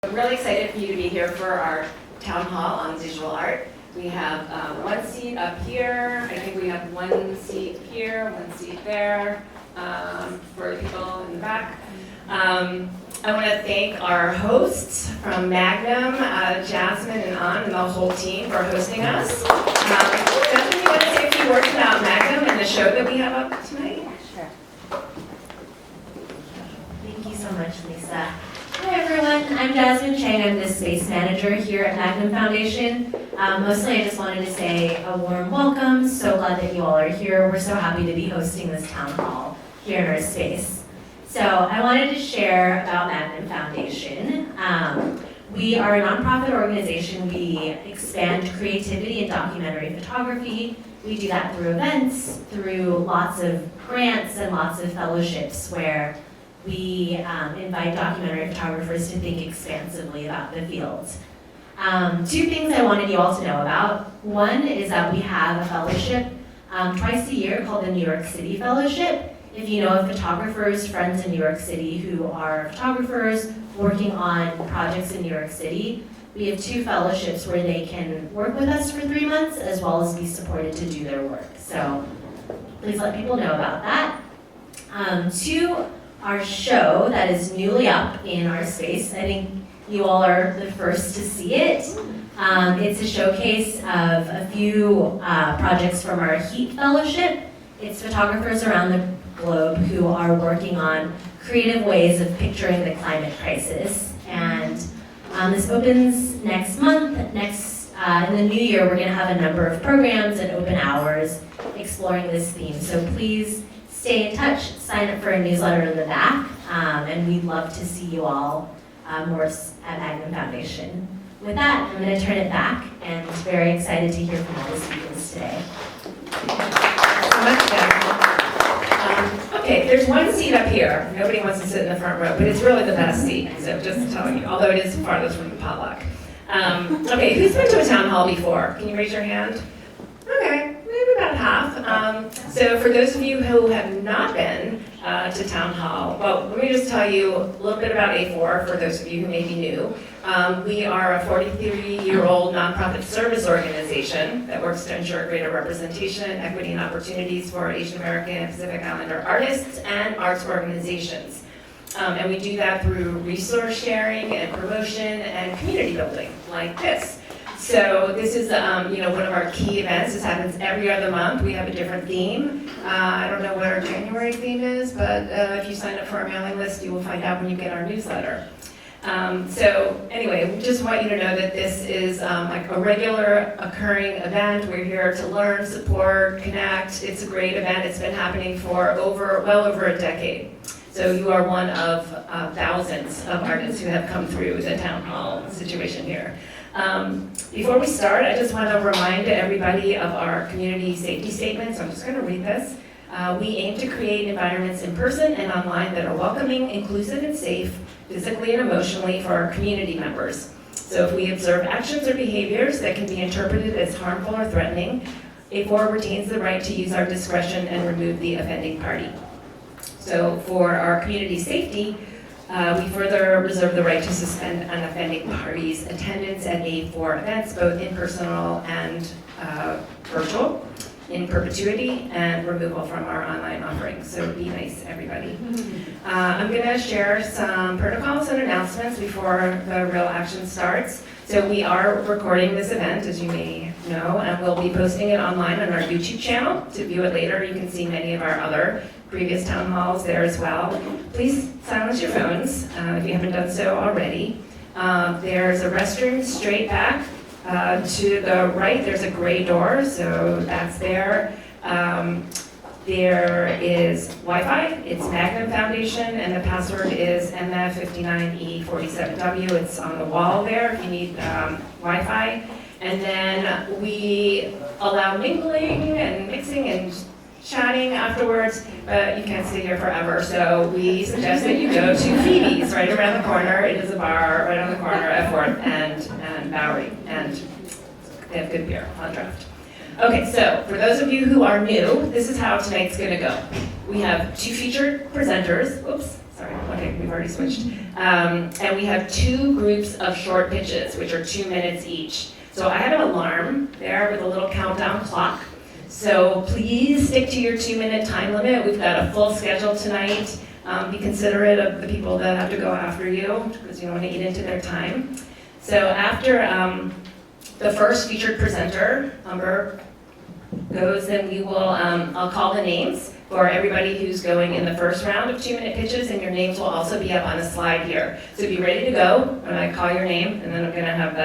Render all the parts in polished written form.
I'm really excited for you to be here for our town hall on visual art. We have one seat up here. I think we have one seat here, one seat there for the people in the back. I want to thank our hosts from Magnum, Jasmine and An, and the whole team for hosting us. Jasmine, you want to say a few words about Magnum and the show that we have up tonight? Sure. Thank you so much, Lisa. Hi everyone, I'm Jasmine Chang. I'm the space manager here at Magnum Foundation. Mostly I just wanted to say a warm welcome. So glad that you all are here. We're so happy to be hosting this town hall here in our space. So I wanted to share about Magnum Foundation. We are a nonprofit organization. We expand creativity in documentary photography. We do that through events, through lots of grants and lots of fellowships where we invite documentary photographers to think expansively about the field. Two things I wanted you all to know about. One is that we have a fellowship twice a year called the New York City Fellowship. If you know of photographers, friends in New York City who are photographers working on projects in New York City, we have two fellowships where they can work with us for 3 months as well as be supported to do their work. So please let people know about that. Two, our show that is newly up in our space. I think you all are the first to see it. It's a showcase of a few projects from our HEAT Fellowship. It's photographers around the globe who are working on creative ways of picturing the climate crisis. And this opens next month. In the new year, we're going to have a number of programs and open hours exploring this theme. So please stay in touch, sign up for a newsletter in the back, and we'd love to see you all more at Magnum Foundation. With that, I'm going to turn it back, and very excited to hear from all the speakers today. Thanks so much, Jasmine. Okay, there's one seat up here. Nobody wants to sit in the front row, but it's really the best seat, so just telling you, although it is farthest from the potluck. Okay, who's been to a town hall before? Can you raise your hand? Okay, maybe about half. So for those of you who have not been to town hall, well, let me just tell you a little bit about A4 for those of you who may be new. We are a 43-year-old nonprofit service organization that works to ensure greater representation, equity, and opportunities for Asian American and Pacific Islander artists and arts organizations. And we do that through resource sharing and promotion and community building, like this. So this is, one of our key events. This happens every other month. We have a different theme. I don't know what our January theme is, but if you sign up for our mailing list, you will find out when you get our newsletter. So anyway, we just want you to know that this is like a regular occurring event. We're here to learn, support, connect. It's a great event. It's been happening for well over a decade. So you are one of thousands of artists who have come through the town hall situation here. Before we start, I just want to remind everybody of our community safety statement. So I'm just going to read this. We aim to create environments in person and online that are welcoming, inclusive, and safe, physically and emotionally for our community members. So if we observe actions or behaviors that can be interpreted as harmful or threatening, A4 retains the right to use our discretion and remove the offending party. So for our community safety, we further reserve the right to suspend an offending party's attendance at A4 events, both in personal and virtual, in perpetuity, and removal from our online offerings. So be nice, everybody. I'm going to share some protocols and announcements before the real action starts. So we are recording this event, as you may know, and we'll be posting it online on our YouTube channel. To view it later, you can see many of our other previous town halls there as well. Please silence your phones if you haven't done so already. There's a restroom straight back. To the right, there's a gray door, so that's there. There is Wi-Fi. It's Magnum Foundation, and the password is MF59E47W. It's on the wall there if you need Wi-Fi. And then we allow mingling and mixing and chatting afterwards, but you can't stay here forever. So we suggest that you go to Phoebe's right around the corner. It is a bar right on the corner at 4th and Bowery, and they have good beer on draft. Okay, so for those of you who are new, this is how tonight's gonna go. We have 2 featured presenters. Oops, sorry, okay, we've already switched. And we have 2 groups of short pitches, which are 2 minutes each. So I have an alarm there with a little countdown clock. So please stick to your 2-minute time limit. We've got a full schedule tonight. Be considerate of the people that have to go after you, because you don't want to eat into their time. So after the first featured presenter, Umber, goes, then we will, I'll call the names for everybody who's going in the first round of 2-minute pitches, and your names will also be up on a slide here. So be ready to go when I call your name, and then I'm gonna have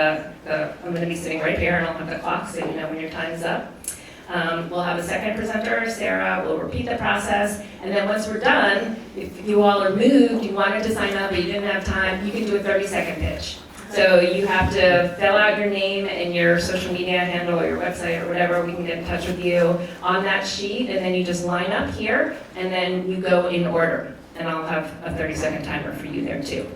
I'm gonna be sitting right here, and I'll have the clock so you know when your time's up. We'll have a second presenter, Sarah, we'll repeat the process, and then once we're done, if you all are moved, you wanted to sign up, but you didn't have time, you can do a 30-second pitch. So you have to fill out your name and your social media handle or your website or whatever, we can get in touch with you on that sheet, and then you just line up here, and then you go in order. And I'll have a 30-second timer for you there too.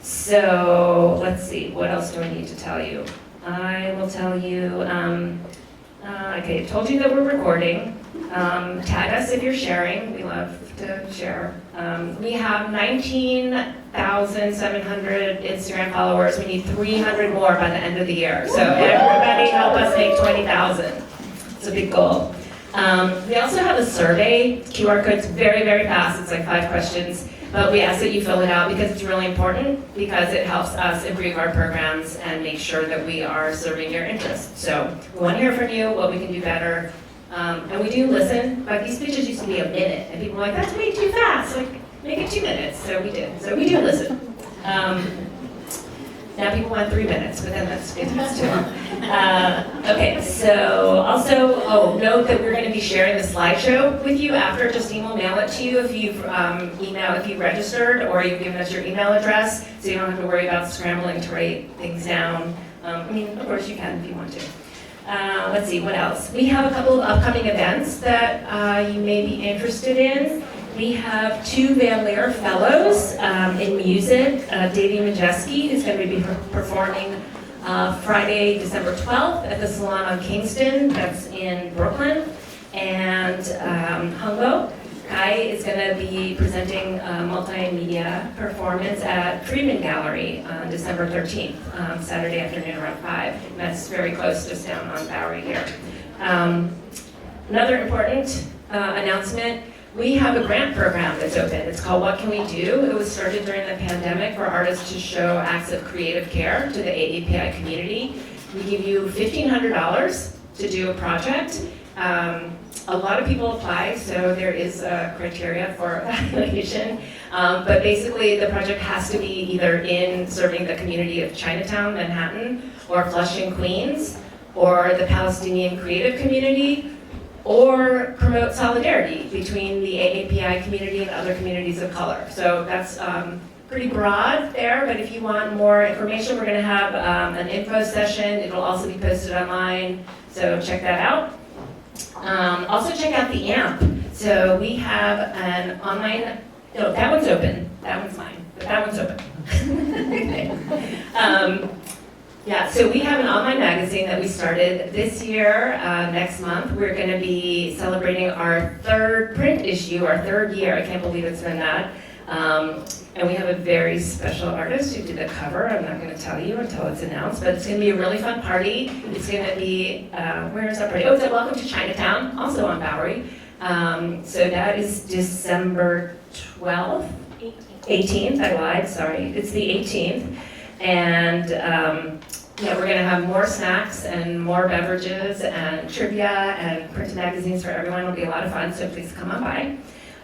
So let's see, what else do I need to tell you? I will tell you, okay, I told you that we're recording. Tag us if you're sharing. We love to share. We have 19,700 Instagram followers. We need 300 more by the end of the year. So everybody help us make 20,000. It's a big goal. We also have a survey. QR code's very, very fast. It's like 5 questions. But we ask that you fill it out because it's really important, because it helps us improve our programs and make sure that we are serving your interests. So we want to hear from you, what we can do better. And we do listen, but these pitches used to be a minute, and people were like, that's way too fast, like, make it 2 minutes. So we did. So we do listen. Now people want 3 minutes, but then that's too long. Okay, so also, note that we're going to be sharing the slideshow with you after. Just mail it to you if you've if you registered or you've given us your email address, so you don't have to worry about scrambling to write things down. I mean, of course you can if you want to. Let's see, what else? We have a couple of upcoming events that you may be interested in. We have 2 Van Leer Fellows in music. Davey Majeski is going to be performing Friday, December 12th at the Salon on Kingston, that's in Brooklyn. And Humbo Kai is going to be presenting a multimedia performance at Friedman Gallery on December 13th, Saturday afternoon around 5. And that's very close, just down on Bowery here. Another important announcement, we have a grant program that's open. It's called What Can We Do? It was started during the pandemic for artists to show acts of creative care to the AAPI community. We give you $1,500 to do a project. A lot of people apply, so there is a criteria for evaluation. But basically, the project has to be either in serving the community of Chinatown, Manhattan, or Flushing, Queens, or the Palestinian creative community, or promote solidarity between the AAPI community and other communities of color. So that's pretty broad there, but if you want more information, we're going to have an info session. It'll also be posted online, so check that out. Also check out the AMP. So we have an online, no, that one's open. That one's mine, but that one's open. Yeah, so we have an online magazine that we started this year. Next month, we're going to be celebrating our 3rd print issue, our 3rd year. I can't believe it's been that. And we have a very special artist who did the cover. I'm not going to tell you until it's announced, but it's going to be a really fun party. It's going to be, where is that party? Oh, it's at Welcome to Chinatown, also on Bowery. So that is December 12th? 18th, I lied, sorry. It's the 18th. And yeah, we're going to have more snacks and more beverages and trivia and printed magazines for everyone. It'll be a lot of fun, so please come on by.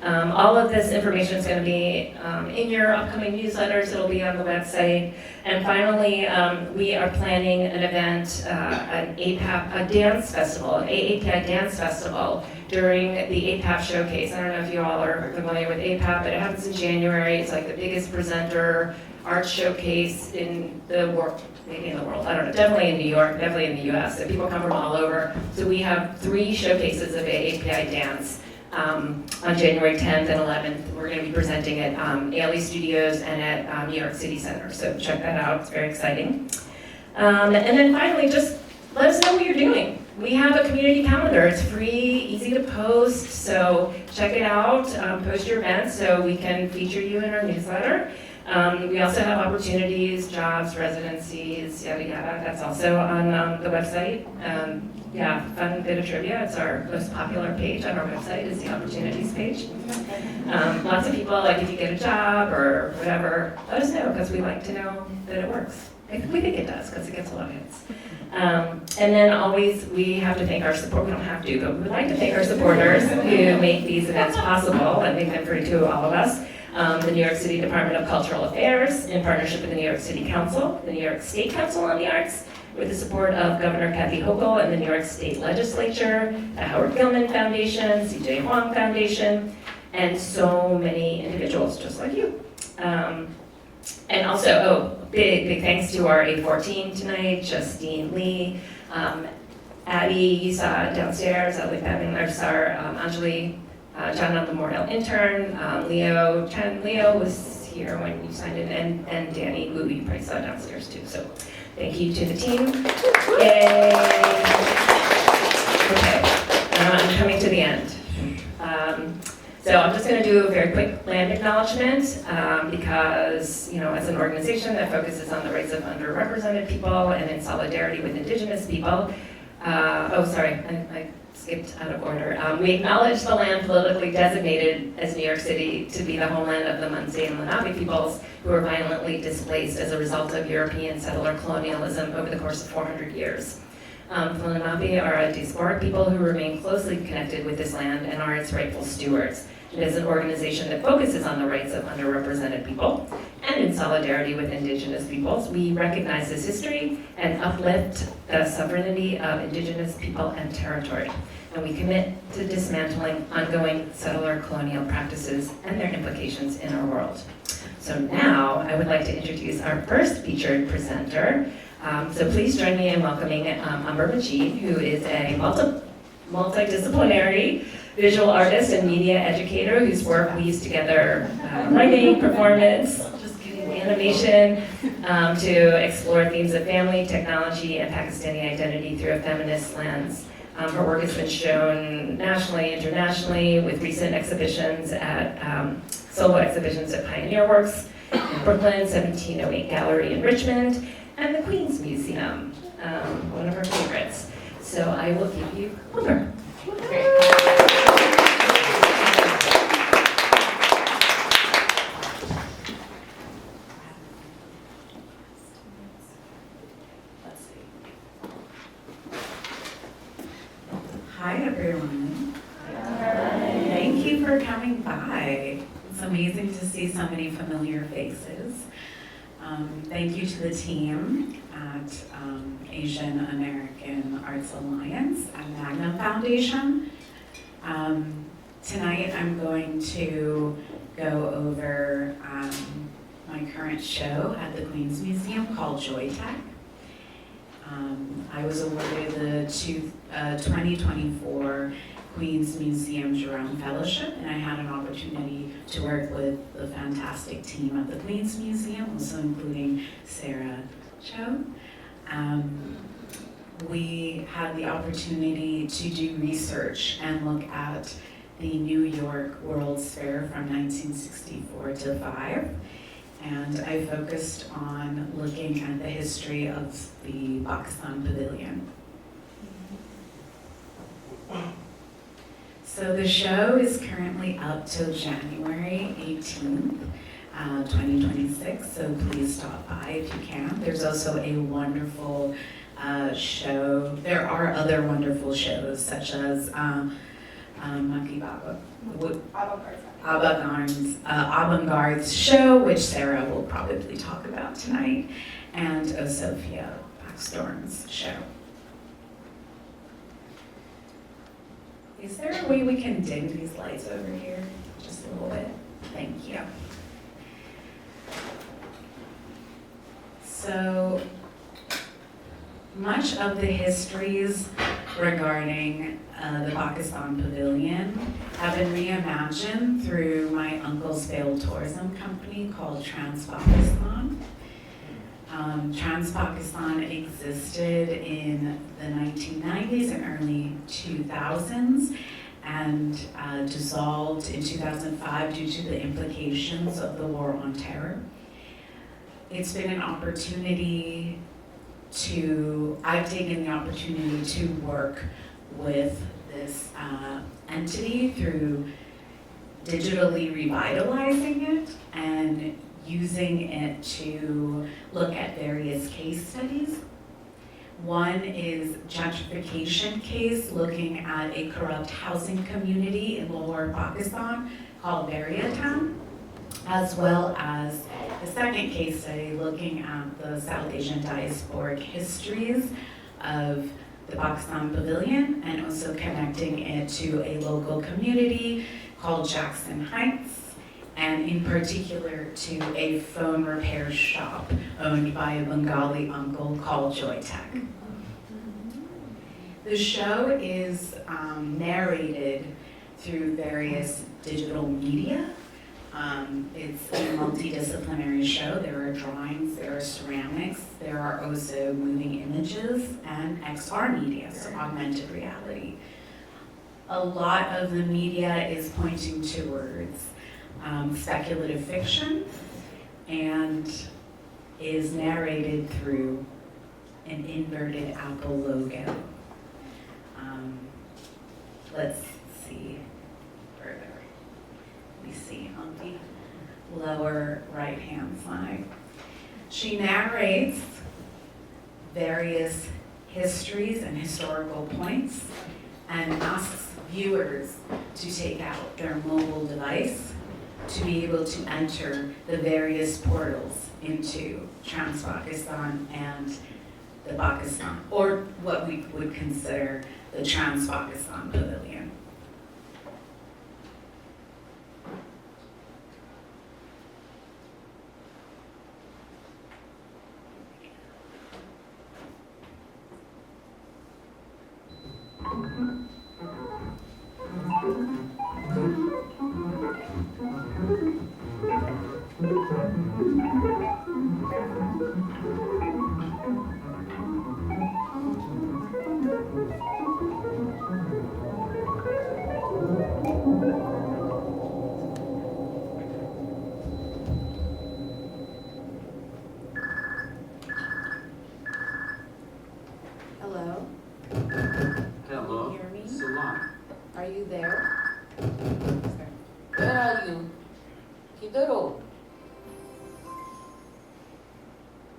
All of this information is going to be in your upcoming newsletters. It'll be on the website. And finally, we are planning an event, an dance festival, an AAPI dance festival during the APAP showcase. I don't know if you all are familiar with APAP, but it happens in January. It's like the biggest presenter art showcase in the world, maybe in the world, I don't know, definitely in New York, definitely in the US. So people come from all over. So we have 3 showcases of AAPI dance. On January 10th and 11th, we're going to be presenting at Ailey Studios and at New York City Center. So check that out, it's very exciting. And then finally, just let us know what you're doing. we have a community calendar. It's free, easy to post, so check it out. Post your events so we can feature you in our newsletter. We also have opportunities, jobs, residencies, yada yada. That's also on the website. Yeah, fun bit of trivia. It's our most popular page on our website is the opportunities page. Lots of people, like if you get a job or whatever, let us know because we like to know that it works. We think it does because it gets a lot of hits. And then always we have to thank our support. We don't have to, but we would like to thank our supporters who make these events possible and make them free to all of us. The New York City Department of Cultural Affairs, in partnership with the New York City Council, the New York State Council on the Arts, with the support of Governor Kathy Hochul and the New York State Legislature, the Howard Gilman Foundation, C.J. Huang Foundation, and so many individuals just like you. And also, big thanks to our A14 tonight, Justine Lee, Addie, you saw downstairs, Ali Pavin, our Anjali, John Memorial intern, Leo Chen. Leo was here when you signed in, and Danny, who you probably saw downstairs too. So thank you to the team. Yay! Okay, I'm coming to the end. So I'm just going to do a very quick land acknowledgement because, as an organization that focuses on the rights of underrepresented people and in solidarity with Indigenous people, I skipped out of order. We acknowledge the land politically designated as New York City to be the homeland of the Munsee and Lenape peoples who were violently displaced as a result of European settler colonialism over the course of 400 years. The Lenape are a diasporic people who remain closely connected with this land and are its rightful stewards. It is an organization that focuses on the rights of underrepresented people, and in solidarity with Indigenous peoples, we recognize this history and uplift the sovereignty of Indigenous people and territory. And we commit to dismantling ongoing settler colonial practices and their implications in our world. So now, I would like to introduce our first featured presenter. So please join me in welcoming Umber Majeed, who is a multidisciplinary visual artist and media educator whose work weaves together writing, performance, animation to explore themes of family, technology, and Pakistani identity through a feminist lens. Her work has been shown nationally, internationally, with recent exhibitions at solo exhibitions at Pioneer Works in Brooklyn, 1708 Gallery in Richmond, and the Queens Museum, one of her favorites. So I will give you Umber. Hi, everyone. Thank you for coming by. It's amazing to see so many familiar faces. Thank you to the team at Asian American Arts Alliance and Magnum Foundation. Tonight I'm going to go over my current show at the Queens Museum called YTECH. I was awarded the 2024 Queens Museum Jerome Fellowship, and I had an opportunity to work with the fantastic team at the Queens Museum, also including Sarah Cho. We had the opportunity to do research and look at the New York World's Fair from 1964 to 5. And I focused on looking at the history of the Pakistan Pavilion. So the show is currently up till January 18th, 2026, so please stop by if you can. There's also a wonderful show. There are other wonderful shows, such as Monkey Baba. Avant-Garde's show, which Sarah will probably talk about tonight, and Sophia Blackstorm's show. Is there a way we can dim these lights over here? Just a little bit. Thank you. So, much of the histories regarding the Pakistan Pavilion have been reimagined through my uncle's failed tourism company called Trans Pakistan. Trans-Pakistan existed in the 1990s and early 2000s and dissolved in 2005 due to the implications of the war on terror. It's been an opportunity I've taken the opportunity to work with this entity through digitally revitalizing it and using it to look at various case studies. One is gentrification case looking at a corrupt housing community in Lahore, Pakistan called Town, as well as the second case study looking at the South Asian diasporic histories of the Pakistan Pavilion and also connecting it to a local community called Jackson Heights, and in particular to a phone repair shop owned by a Bengali uncle called YTECH. The show is narrated through various digital media. It's a multi-disciplinary show. There are drawings, there are ceramics, there are also moving images and XR media, so augmented reality. A lot of the media is pointing towards speculative fiction and is narrated through an inverted Apple logo. Let's see further. We see on the lower right-hand side. She narrates various histories and historical points and asks viewers to take out their mobile device to be able to enter the various portals into Trans-Pakistan and the Pakistan, or what we would consider the Trans-Pakistan Pavilion. Hello? Hello. Can you hear me? Salam. Are you there? Where are you? किधर हो?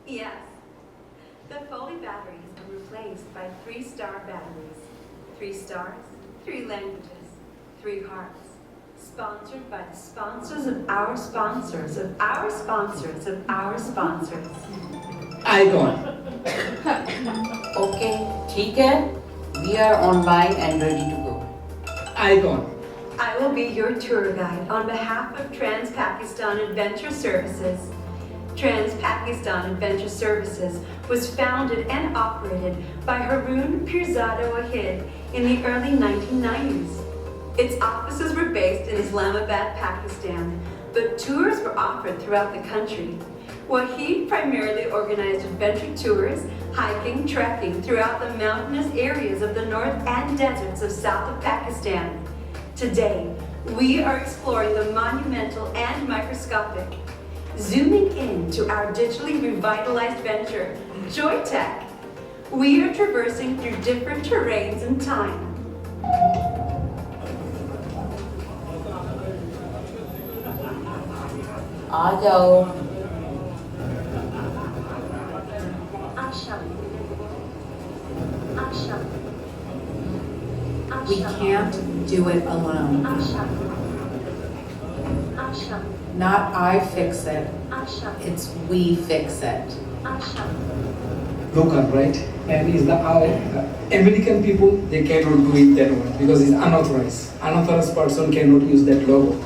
Yes. The Foley battery has been replaced by 3-star batteries. 3 stars, 3 languages, 3 hearts. Sponsored by the sponsors of our sponsors of our sponsors of our sponsors. Icon. Okay, ठीक है. We are online and ready to go. Icon. I will be your tour guide on behalf of Trans-Pakistan Adventure Services. Trans-Pakistan Adventure Services was founded and operated by Haroon Pirzada Wahid in the early 1990s. Its offices were based in Islamabad, Pakistan, but tours were offered throughout the country. Wahid primarily organized adventure tours, hiking, trekking throughout the mountainous areas of the north and deserts of south of Pakistan. Today, we are exploring the monumental and microscopic. Zooming in to our digitally revitalized venture, YTECH, we are traversing through different terrains and time. आ जाओ. We can't do it alone. Not I fix it, it's we fix it. Local, right? And is the American people, they cannot do it that way because it's unauthorized. Unauthorized person cannot use that logo.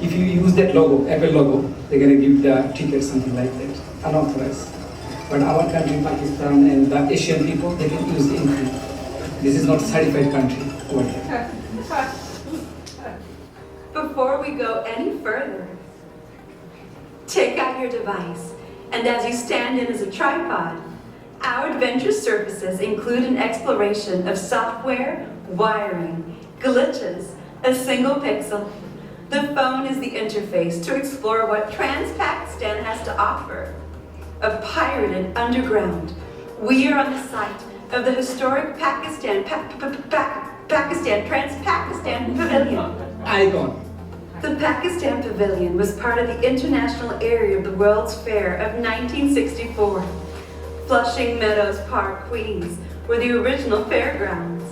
If you use that logo, Apple logo, they're gonna give the ticket, something like that. Unauthorized. But our country, Pakistan, and the Asian people, they can use anything. This is not a certified country over here. Before we go any further, take out your device And as you stand in as a tripod, our adventure services include an exploration of software, wiring, glitches, a single pixel. The phone is the interface to explore what Trans-Pakistan has to offer. A pirated underground. We are on the site of the historic Pakistan Trans-Pakistan Pavilion. Icon. The Pakistan Pavilion was part of the international area of the World's Fair of 1964. Flushing Meadows Park, Queens, were the original fairgrounds.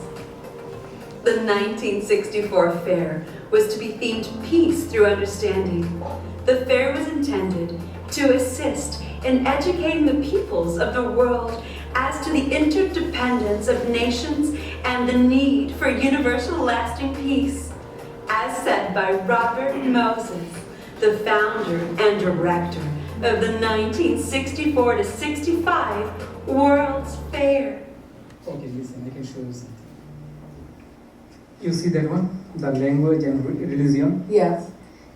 The 1964 fair was to be themed peace through understanding. The fair was intended to assist in educating the peoples of the world as to the interdependence of nations and the need for universal lasting peace, as said by Robert Moses, the founder and director of the 1964 to 65 World's Fair. Okay, listen, I can show you something. You see that one? The language and religion? Yes.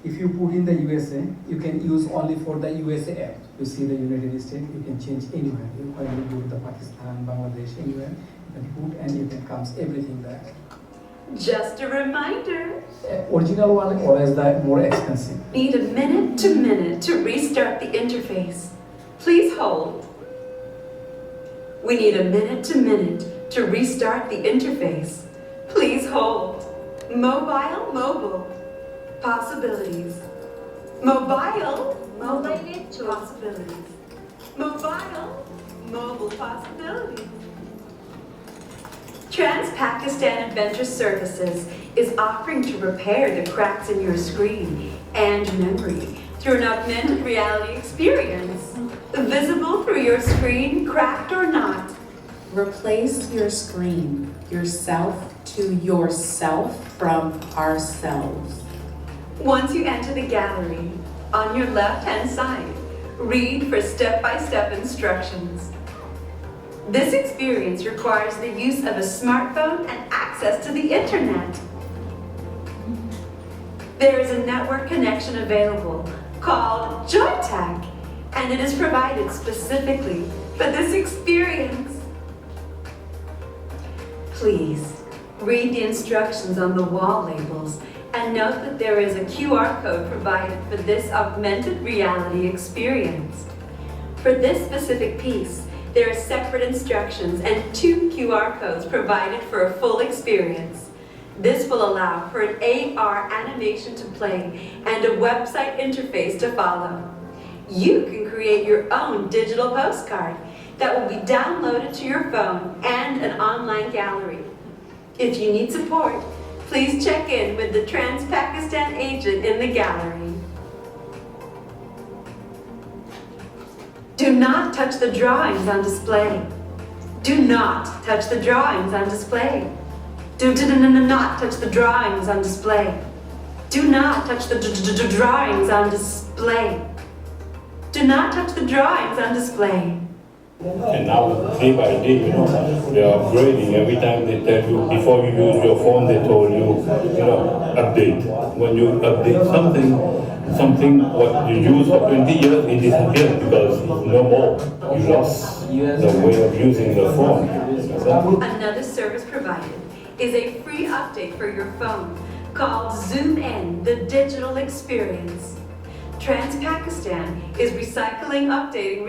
If you put in the USA, you can use only for the USA app. You see the United States, you can change anywhere. You can go to the Pakistan, Bangladesh, anywhere. You can put and you can comes everything there. Just a reminder. Original one always the more expensive. Need a minute to restart the interface. Please hold. We need a minute to restart the interface. Please hold. Mobile, possibilities. Mobile, possibilities. Mobile possibilities. Trans-Pakistan Adventure Services is offering to repair the cracks in your screen and memory through an augmented reality experience. Visible through your screen, cracked or not. Replace your screen, yourself to yourself from ourselves. Once you enter the gallery, on your left-hand side, read for step-by-step instructions. This experience requires the use of a smartphone and access to the internet. There is a network connection available called YTECH, and it is provided specifically for this experience. Please read the instructions on the wall labels and note that there is a QR code provided for this augmented reality experience. For this specific piece, there are separate instructions and 2 QR codes provided for a full experience. This will allow for an AR animation to play and a website interface to follow. You can create your own digital postcard that will be downloaded to your phone and an online gallery. If you need support, please check in with the Trans-Pakistan agent in the gallery. Do not touch the drawings on display. Do not touch the drawings on display. Do not touch the drawings on display. Do not touch the drawings on display. Do not touch the drawings on display. And now, day by day, they are upgrading. Every time they tell you, before you use your phone, they told you, update. When you update something what you use for 20 years, it disappears because no more. You lost the way of using the phone. Another service provided is a free update for your phone called Zoom In, the digital experience. Trans-Pakistan is recycling, updating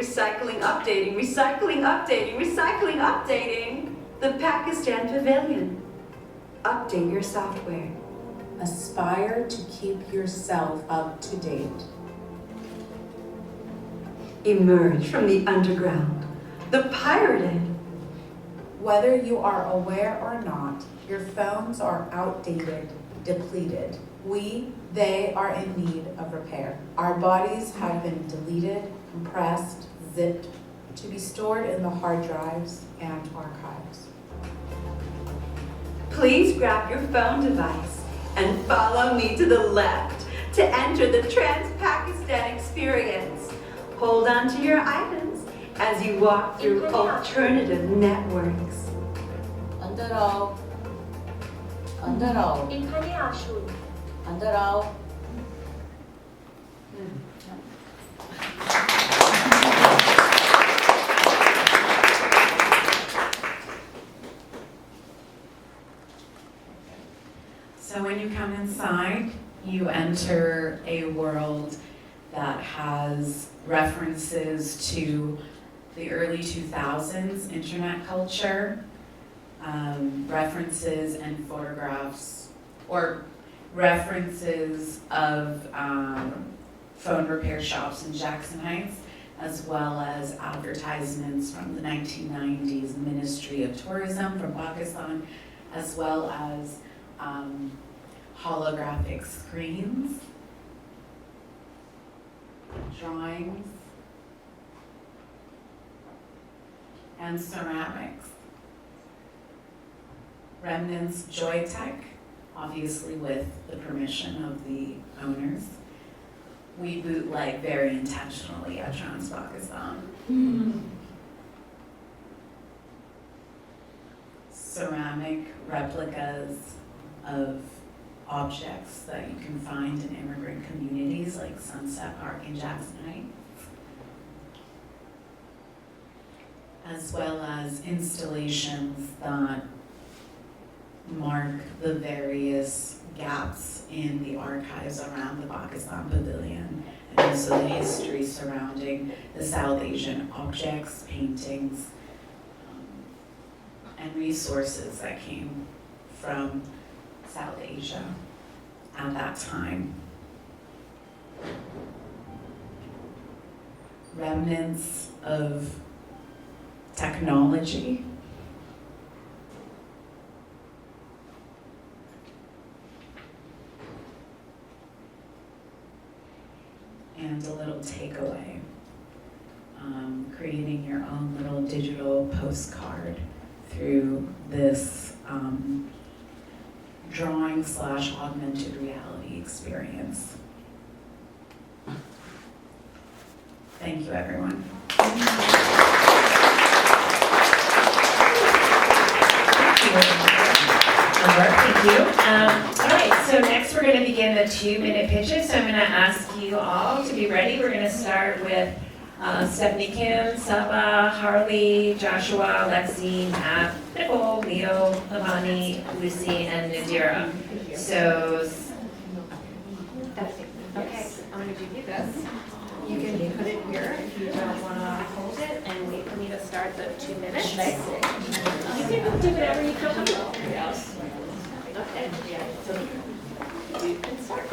the Pakistan Pavilion. Update your software. Aspire to keep yourself up to date. Emerge from the underground, the pirated. Whether you are aware or not, your phones are outdated, depleted. They are in need of repair. Our bodies have been deleted, compressed, zipped, to be stored in the hard drives and archives. Please grab your phone device and follow me to the left to enter the Trans-Pakistan experience. Hold on to your items as you walk through alternative networks. Underall. Underall. enter a world that has references to the early 2000s internet culture, references and photographs, or references of phone repair shops in Jackson Heights, as well as advertisements from the 1990s Ministry of Tourism from Pakistan, as well as holographic screens, drawings, and ceramics. Remnants YTECH, obviously with the permission of the owners. We bootleg very intentionally at Trans Pakistan. Ceramic replicas of objects that you can find in immigrant communities like Sunset Park in Jackson Heights, as well as installations that mark the various gaps in the archives around the Pakistan Pavilion, and also the history surrounding the South Asian objects, paintings, and resources that came from South Asia at that time. Remnants of technology, and a little takeaway, creating your own little digital postcard through this drawing/augmented reality experience. Thank you, everyone. Thank you. All right, so next we're going to begin the 2-minute pitches. So I'm going to ask you all to be ready. We're going to start with Stephanie Kim, Saba, Harley, Joshua, Lexi, Matt, Nicole, Leo, Lavani, Lucy, and Nadira. So, Okay, I'm going to give you this. You can put it here if you don't want to hold it and wait for me to start the 2 minutes. You can do whatever you feel comfortable. Yes. Okay. So you can start.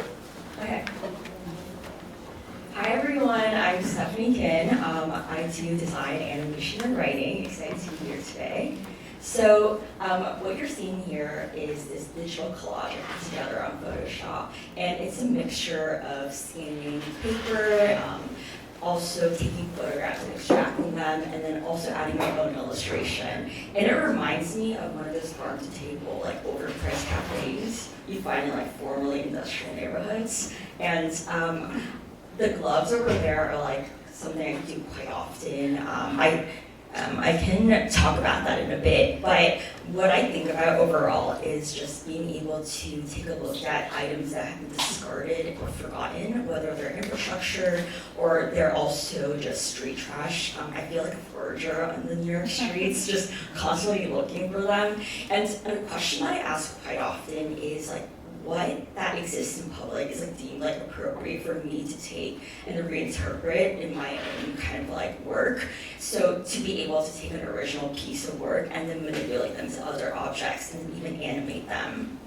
Okay. Hi everyone, I'm Stephanie Kin. I do design, animation, and writing. Excited to be here today. So what you're seeing here is this digital collage I put together on Photoshop, and it's a mixture of scanning paper, also taking photographs and extracting them, and then also adding my own illustration. And it reminds me of one of those farm-to-table, like overpriced cafes you find in like formerly industrial neighborhoods. And the gloves over there are like something I do quite often. I can talk about that in a bit, but what I think about overall is just being able to take a look at items that have been discarded or forgotten, whether they're infrastructure or they're also just street trash. I feel like a forager on the New York streets, just constantly looking for them. And a question I ask quite often is like, what that exists in public is like deemed like appropriate for me to take and to reinterpret in my own kind of like work. So to be able to take an original piece of work and then manipulate them to other objects and even animate them.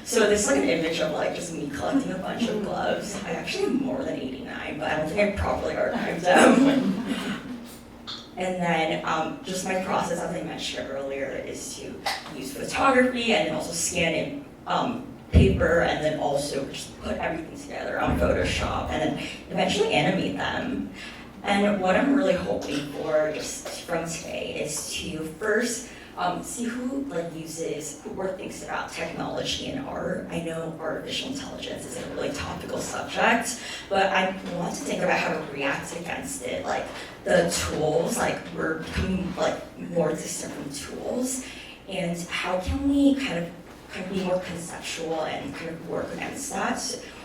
So this is like an image of like just me collecting a bunch of gloves. I actually have more than 89, but I don't think I properly archived them. And then just my process, as I mentioned earlier, is to use photography and then also scan in paper, and then also just put everything together on Photoshop and then eventually animate them. And what I'm really hoping for just from today is to first see who thinks about technology and art. I know artificial intelligence is a really topical subject, but I want to think about how to react against it. Like the tools, like we're becoming like more distant from tools, and how can we kind of be more conceptual and kind of work against that.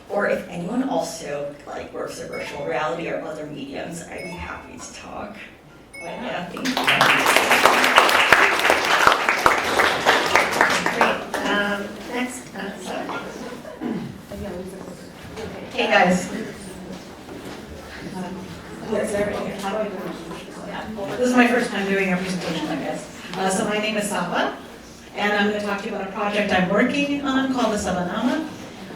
Or if anyone also like works with virtual reality or other mediums, I'd be happy to talk. But yeah, thank you. great. Next, Hey guys. This is my first time doing a presentation like this. So my name is Saba, and I'm going to talk to you about a project I'm working on called the Sabanama.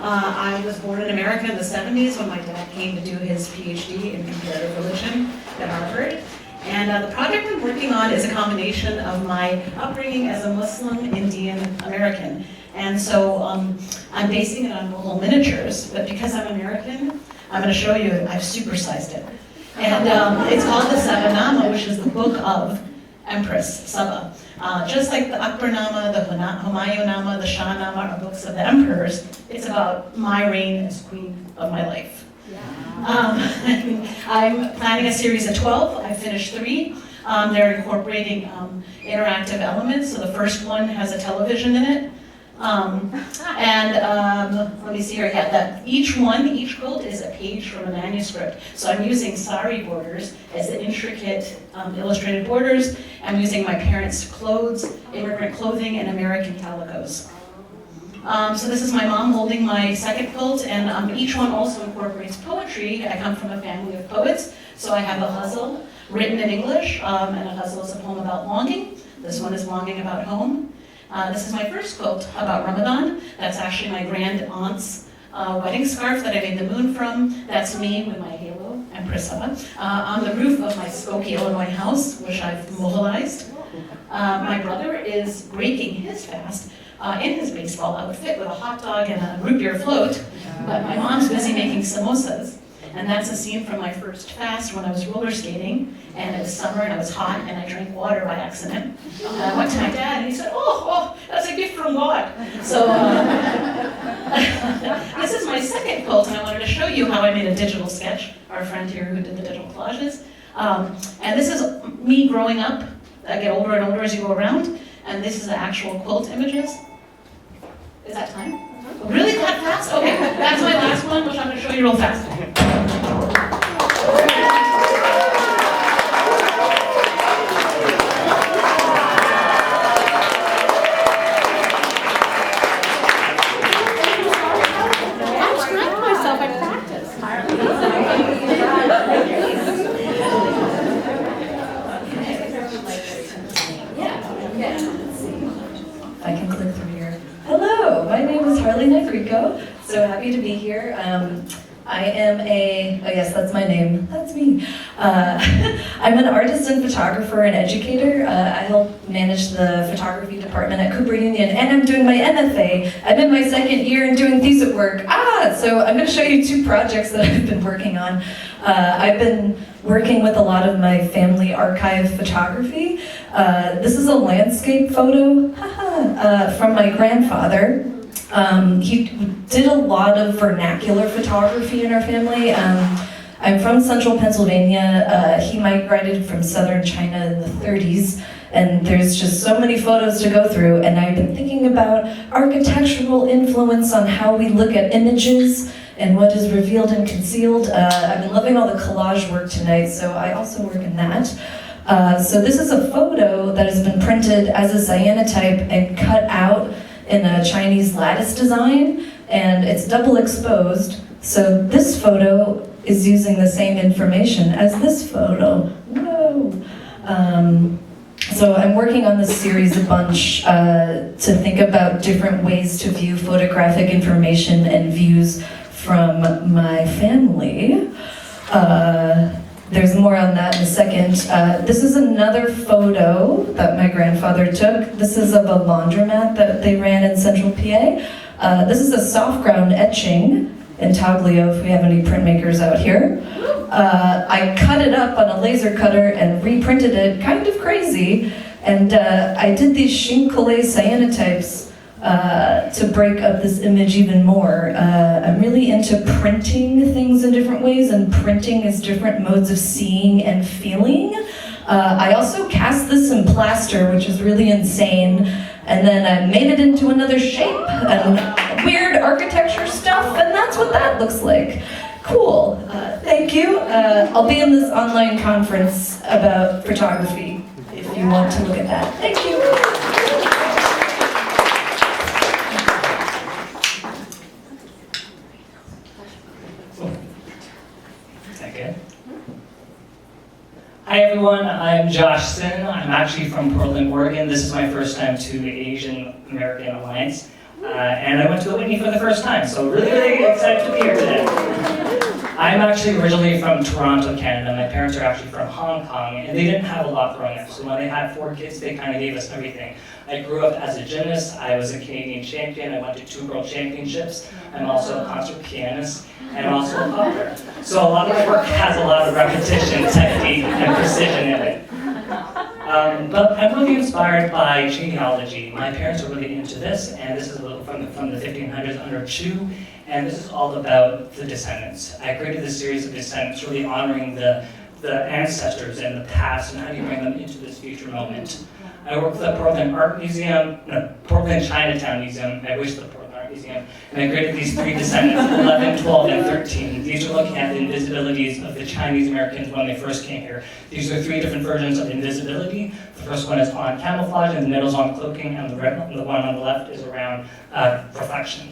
I was born in America in the 70s when my dad came to do his PhD in comparative religion at Harvard. And the project I'm working on is a combination of my upbringing as a Muslim Indian American. And so I'm basing it on little miniatures, but because I'm American, I'm going to show you, I've supersized it. And it's called the Sabanama, which is the book of Empress Saba. Just like the Akbarnama, the Humayunama, the Shahnama are books of the emperors, it's about my reign as queen of my life. I'm planning a series of 12. I finished 3. They're incorporating interactive elements. So the first one has a television in it. Let me see here. Yeah, that each quilt is a page from a manuscript. So I'm using sari borders as the intricate illustrated borders. I'm using my parents' clothes, immigrant clothing, and American calicos. So this is my mom holding my second quilt, and each one also incorporates poetry. I come from a family of poets, so I have a ghazal written in English, and a ghazal is a poem about longing. This one is longing about home. This is my first quilt about Ramadan. That's actually my grand aunt's wedding scarf that I made the moon from. That's me with my halo, Empress Saba, on the roof of my Skokie, Illinois house, which I've mobilized. My brother is breaking his fast in his baseball outfit with a hot dog and a root beer float, but my mom's busy making samosas. And that's a scene from my first fast when I was roller skating, and it was summer and it was hot, and I drank water by accident. I went to my dad and he said, oh, that's a gift from God. So this is my second quilt, and I wanted to show you how I made a digital sketch, our friend here who did the digital collages. And this is me growing up. I get older and older as you go around, and this is the actual quilt images. Is that time? Really that fast? Okay, that's my last one, which I'm going to show you real fast. I stretched myself, I practiced. I can click through here. Hello, my name is Harley Negrico. So happy to be here. I am oh yes, that's my name. That's me. I'm an artist and photographer and educator. I help manage the photography department at Cooper Union, and I'm doing my MFA. I'm in my second year and doing thesis work. So I'm going to show you 2 projects that I've been working on. I've been working with a lot of my family archive photography. This is a landscape photo from my grandfather. He did a lot of vernacular photography in our family. I'm from central Pennsylvania. He migrated from southern China in the 30s, and there's just so many photos to go through, and I've been thinking about architectural influence on how we look at images and what is revealed and concealed. I've been loving all the collage work tonight, so I also work in that. So this is a photo that has been printed as a cyanotype and cut out in a Chinese lattice design, and it's double exposed. So this photo is using the same information as this photo. Whoa. So I'm working on this series a bunch to think about different ways to view photographic information and views from my family. There's more on that in a second. This is another photo that my grandfather took. This is of a laundromat that they ran in central PA. This is a soft ground etching in Taglio, if we have any printmakers out here. I cut it up on a laser cutter and reprinted it, kind of crazy. And I did these Shinkole cyanotypes to break up this image even more. I'm really into printing things in different ways, and printing is different modes of seeing and feeling. I also cast this in plaster, which is really insane, and then I made it into another shape and weird architecture stuff, and that's what that looks like. Cool. Thank you. I'll be in this online conference about photography if you want to look at that. Thank you. Hi everyone, I'm Josh Sin. I'm actually from Portland, Oregon. This is my first time to the Asian American Alliance. And I went to the Whitney for the first time, so really excited to be here today. I'm actually originally from Toronto, Canada. My parents are actually from Hong Kong, and they didn't have a lot growing up. So when they had 4 kids, they kind of gave us everything. I grew up as a gymnast. I was a Canadian champion. I went to 2 world championships. I'm also a concert pianist, and I'm also a popper. So a lot of my work has a lot of repetition, technique, and precision in it. But I'm really inspired by genealogy. My parents are really into this, and this is a little from the 1500s under Chu, and this is all about the descendants. I created this series of descendants, really honoring the ancestors and the past, and how do you bring them into this future moment. I work with the Portland Art Museum, Portland Chinatown Museum, I wish the Portland Art Museum, and I created these 3 descendants, 11, 12, and 13. These are looking at the invisibilities of the Chinese Americans when they first came here. These are 3 different versions of invisibility. The first one is on camouflage, and the middle is on cloaking, and the one on the left is around reflection.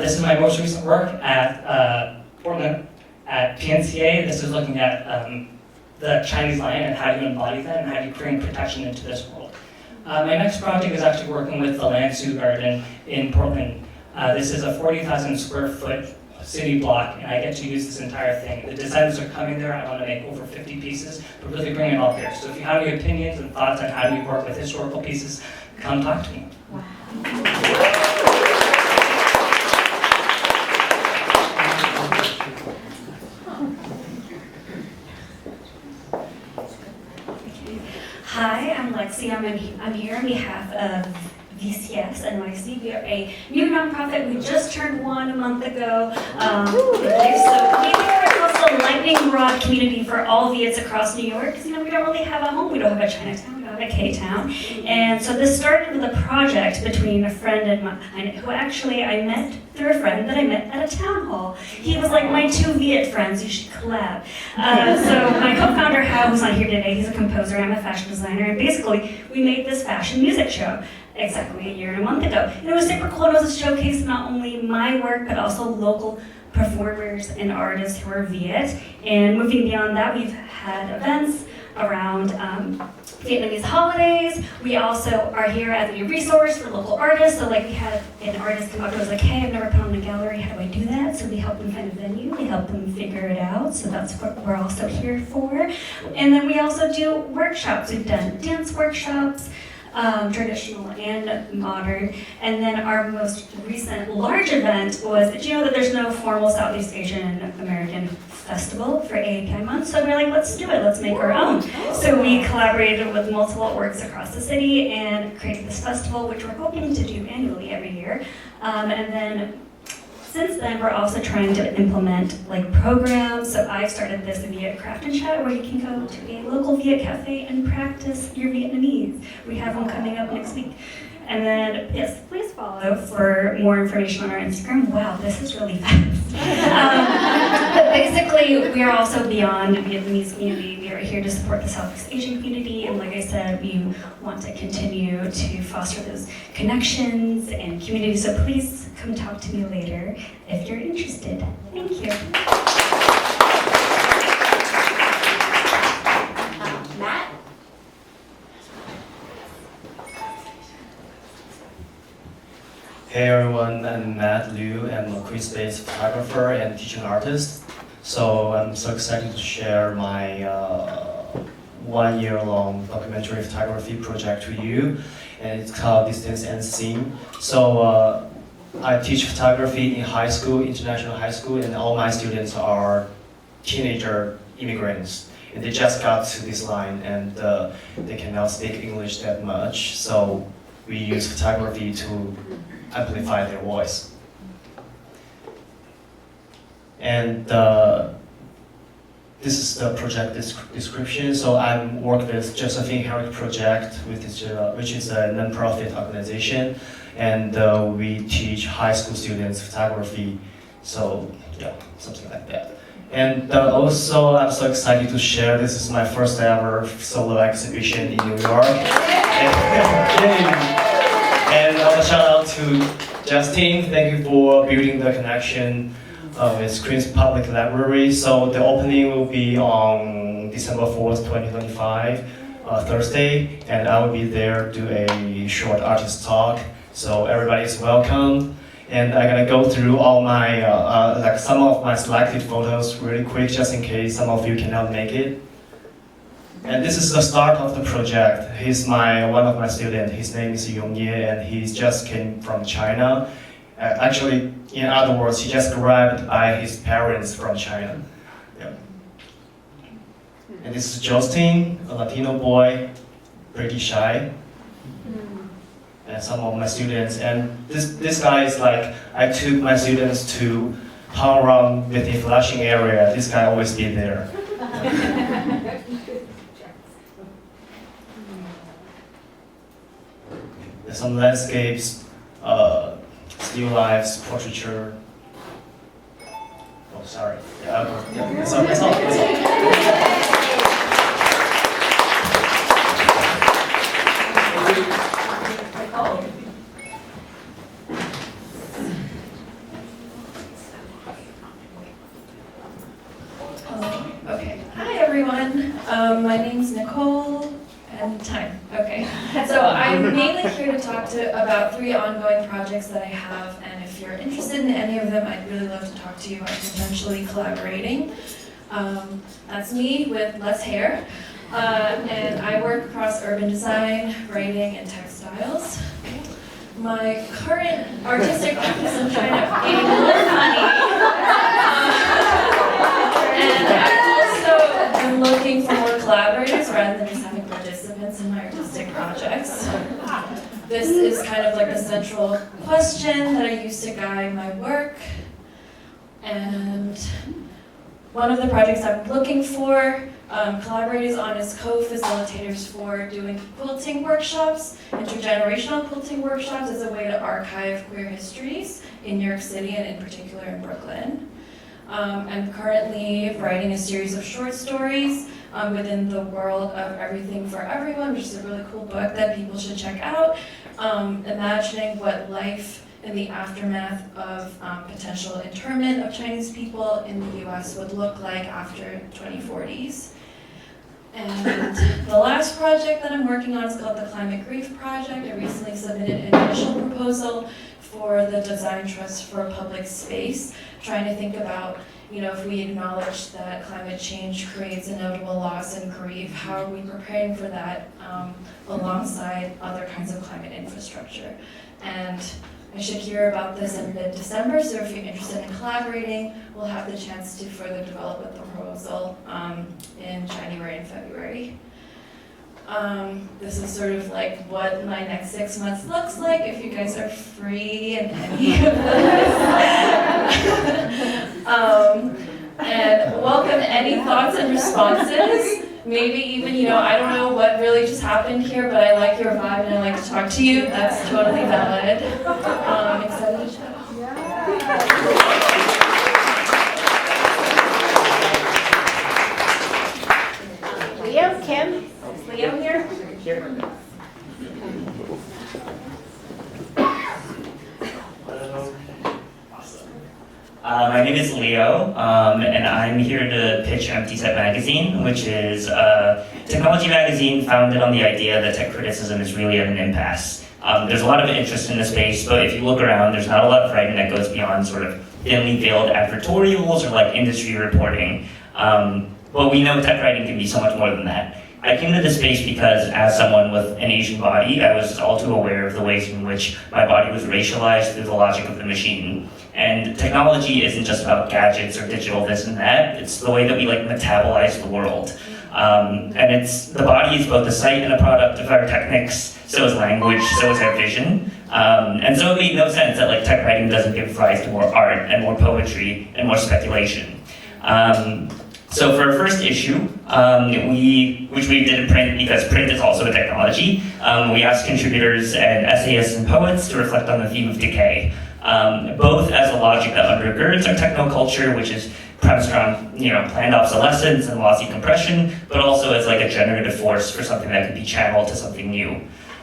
This is my most recent work at Portland, at PNCA. This is looking at the Chinese lion and how do you embody that and how do you bring protection into this world. My next project is actually working with the Lansu Garden in Portland. This is a 40,000 square foot city block, and I get to use this entire thing. The designers are coming there. I want to make over 50 pieces, but really bring it all here. So if you have any opinions and thoughts on how do you work with historical pieces, come talk to me. Wow. Hi, I'm Lexi. I'm here on behalf of VCS NYC. We are a new nonprofit. We just turned 1 a month ago. So we are also a lightning rod community for all Viets across New York. Because we don't really have a home. We don't have a Chinatown. We don't have a K-town. And so this started with a project between a friend and mine, who actually I met through a friend that I met at a town hall. He was like my 2 Viet friends. You should collab. So my co-founder Hao, who's not here today, he's a composer. I'm a fashion designer, and basically we made this fashion music show exactly a year and a month ago. And it was super cool. It was a showcase of not only my work, but also local performers and artists who are Viet. And moving beyond that, we've had events around Vietnamese holidays. We also are here as a resource for local artists. So like we had an artist come up and was like, hey, I've never put on a gallery, how do I do that? So we help them find a venue, we help them figure it out. So that's what we're also here for. And then we also do workshops. We've done dance workshops, traditional and modern. And then our most recent large event was, did you know that there's no formal Southeast Asian American festival for AAPI month? So we're like, let's do it, let's make our own. So we collaborated with multiple orgs across the city and created this festival, which we're hoping to do annually every year. And then since then, we're also trying to implement like programs. So I started this Viet Craft and Chat, where you can go to a local Viet cafe and practice your Vietnamese. We have one coming up next week. And then, yes, please follow for more information on our Instagram. Wow, this is really fast. But basically, we are also beyond the Vietnamese community. We are here to support the Southeast Asian community. And like I said, we want to continue to foster those connections and community. So please come talk to me later if you're interested. Thank you. Matt? Hey everyone, I'm Matt Liu. I'm a Queens-based photographer and teaching artist. So I'm so excited to share my 1-year-long documentary photography project with you, and it's called Distance and Scene. So I teach photography in high school, international high school, and all my students are teenager immigrants. And they just got to this line, and they cannot speak English that much. So we use photography to amplify their voice. And this is the project description. So I'm working with Josephine Herrick Project, which is a non-profit organization, and we teach high school students photography. So yeah, something like that. And also, I'm so excited to share. This is my first ever solo exhibition in New York. And shout out to Justin. Thank you for building the connection It's Queen's Public Library. So the opening will be on December 4th, 2025, Thursday, and I will be there to do a short artist talk. So everybody is welcome. And I'm gonna go through all my, like some of my selected photos really quick, just in case some of you cannot make it. And this is the start of the project. He's one of my students. His name is Yong Ye, and he just came from China. Actually, in other words, he just grabbed by his parents from China. Yeah. And this is Justin, a Latino boy, pretty shy. And some of my students. And this guy is like, I took my students to hang around with the flashing area. This guy always be there. There's some landscapes, still lifes, portraiture. Oh, sorry. Yeah, that's all. Okay. Hi everyone. My name's Nicole. And time. Okay. So I'm mainly here to talk about 3 ongoing projects that I have, and if you're interested in any of them, I'd really love to talk to you about potentially collaborating. That's me with less hair, and I work across urban design, writing, and textiles. My current artistic practice, I'm trying to gain more money. And I'm looking for more collaborators rather than just having participants in my artistic projects. This is kind of like a central question that I use to guide my work. And one of the projects I'm looking for collaborators on is co-facilitators for doing quilting workshops, intergenerational quilting workshops as a way to archive queer histories in New York City and in particular in Brooklyn. I'm currently writing a series of short stories within the world of Everything for Everyone, which is a really cool book that people should check out, imagining what life in the aftermath of potential internment of Chinese people in the US would look like after 2040s. And the last project that I'm working on is called the Climate Grief Project. I recently submitted an initial proposal for the Design Trust for Public Space, trying to think about, if we acknowledge that climate change creates inevitable loss and grief, how are we preparing for that alongside other kinds of climate infrastructure? And I should hear about this in mid-December, so if you're interested in collaborating, we'll have the chance to further develop a proposal in January and February. This is sort of like what my next 6 months looks like, if you guys are free in any of this. And welcome any thoughts and responses. Maybe even, I don't know what really just happened here, but I like your vibe and I like to talk to you. That's totally valid. Excited to chat. Leo, Kim, is Leo here? Here. My name is Leo, and I'm here to pitch Empty Set Magazine, which is a technology magazine founded on the idea that tech criticism is really at an impasse. There's a lot of interest in the space, but if you look around, there's not a lot of writing that goes beyond sort of thinly veiled advertorials or like industry reporting. But we know tech writing can be so much more than that. I came to this space because as someone with an Asian body, I was all too aware of the ways in which my body was racialized through the logic of the machine. And technology isn't just about gadgets or digital this and that, it's the way that we like metabolize the world. And the body is both a site and a product of our techniques, so is language, so is our vision. And so it made no sense that like tech writing doesn't give rise to more art and more poetry and more speculation. So for our first issue, which we did in print because print is also a technology, we asked contributors and essayists and poets to reflect on the theme of decay, both as a logic that undergirds our technoculture, which is premised around planned obsolescence and lossy compression, but also as like a generative force for something that could be channeled to something new.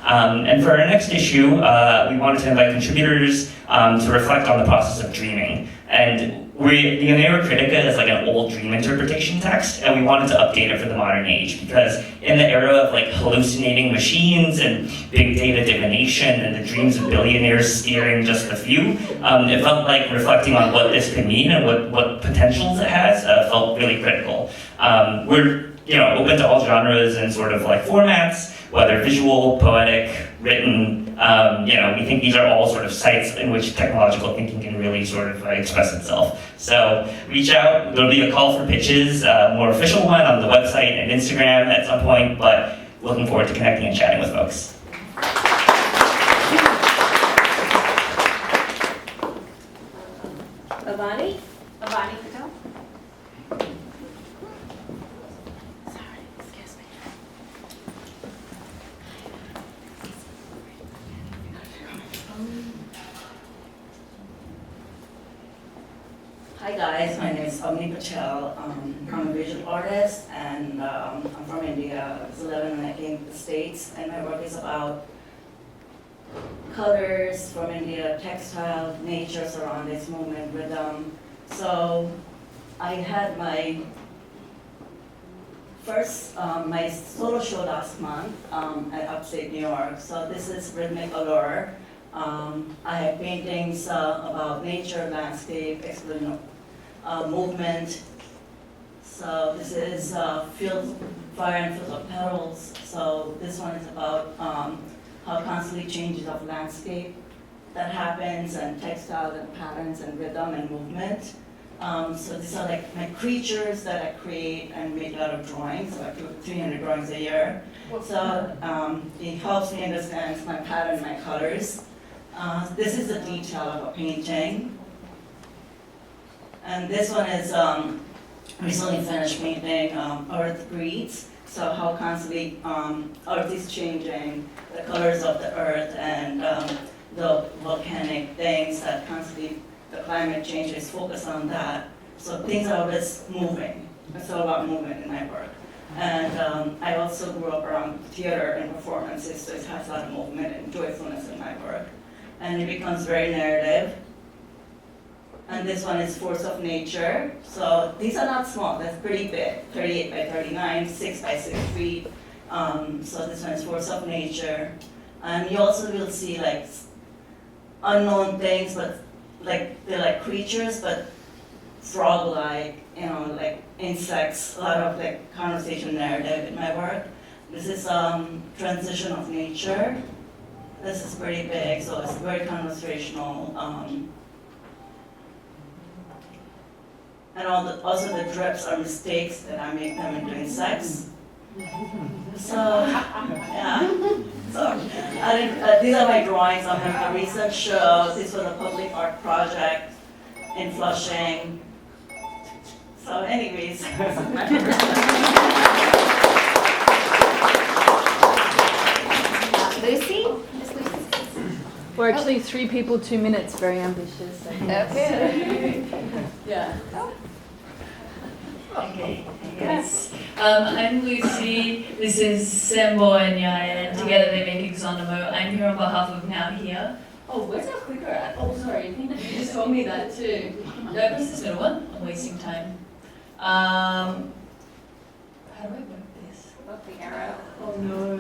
And for our next issue, we wanted to invite contributors to reflect on the process of dreaming. And the Enera Critica is like an old dream interpretation text, and we wanted to update it for the modern age because in the era of like hallucinating machines and big data divination and the dreams of billionaires steering just a few, it felt like reflecting on what this could mean and what potentials it has felt really critical. We're open to all genres and sort of like formats, whether visual, poetic, written. We think these are all sort of sites in which technological thinking can really sort of express itself. So reach out. There'll be a call for pitches, more official one on the website and Instagram at some point, but looking forward to connecting and chatting with folks. Avani? Avani Patel? Hi guys, my name is Avani Patel. I'm a visual artist and I'm from India. I was 11 when I came to the States, and my work is about colors from India, textile, nature, surroundings, movement, rhythm. So I had my first, my solo show last month at upstate New York. So this is Rhythmic Allure. I have paintings about nature, landscape, movement. So this is Fire and Fields of Petals. So this one is about how constantly changes of landscape that happens, and textiles and patterns and rhythm and movement. So these are like my creatures that I create and make a lot of drawings. So I do 300 drawings a year. So it helps me understand my pattern, my colors. This is the detail of a painting. And this one is recently finished painting Earth Breathes. So how constantly Earth is changing, the colors of the Earth and the volcanic things that constantly, the climate change is focused on that. So things are always moving. It's all about movement in my work. And I also grew up around theater and performances, so it has a lot of movement and joyfulness in my work. And it becomes very narrative. And this one is Force of Nature. So these are not small, that's pretty big, 38 by 39, 6 by 6 feet. So this one is Force of Nature. And you also will see like unknown things, but like they're like creatures, but frog-like, like insects, a lot of like conversation narrative in my work. This is Transition of Nature. This is pretty big, so it's very conversational. And also the drips are mistakes that I make them into insects. So, yeah. So, these are my drawings. I'm having a recent show. This was a public art project in Flushing. So anyways. Lucy? We're actually 3 people, 2 minutes, very ambitious. Okay. Yeah. Okay, yes. I'm Lucy, this is Sembo and Yaya, and together they make Exonomo. I'm here on behalf of Now Here. Oh, where's our clicker at? Oh, sorry, you just told me that too. Did I press this middle one? I'm wasting time. How do I work this? Up the arrow. Oh no.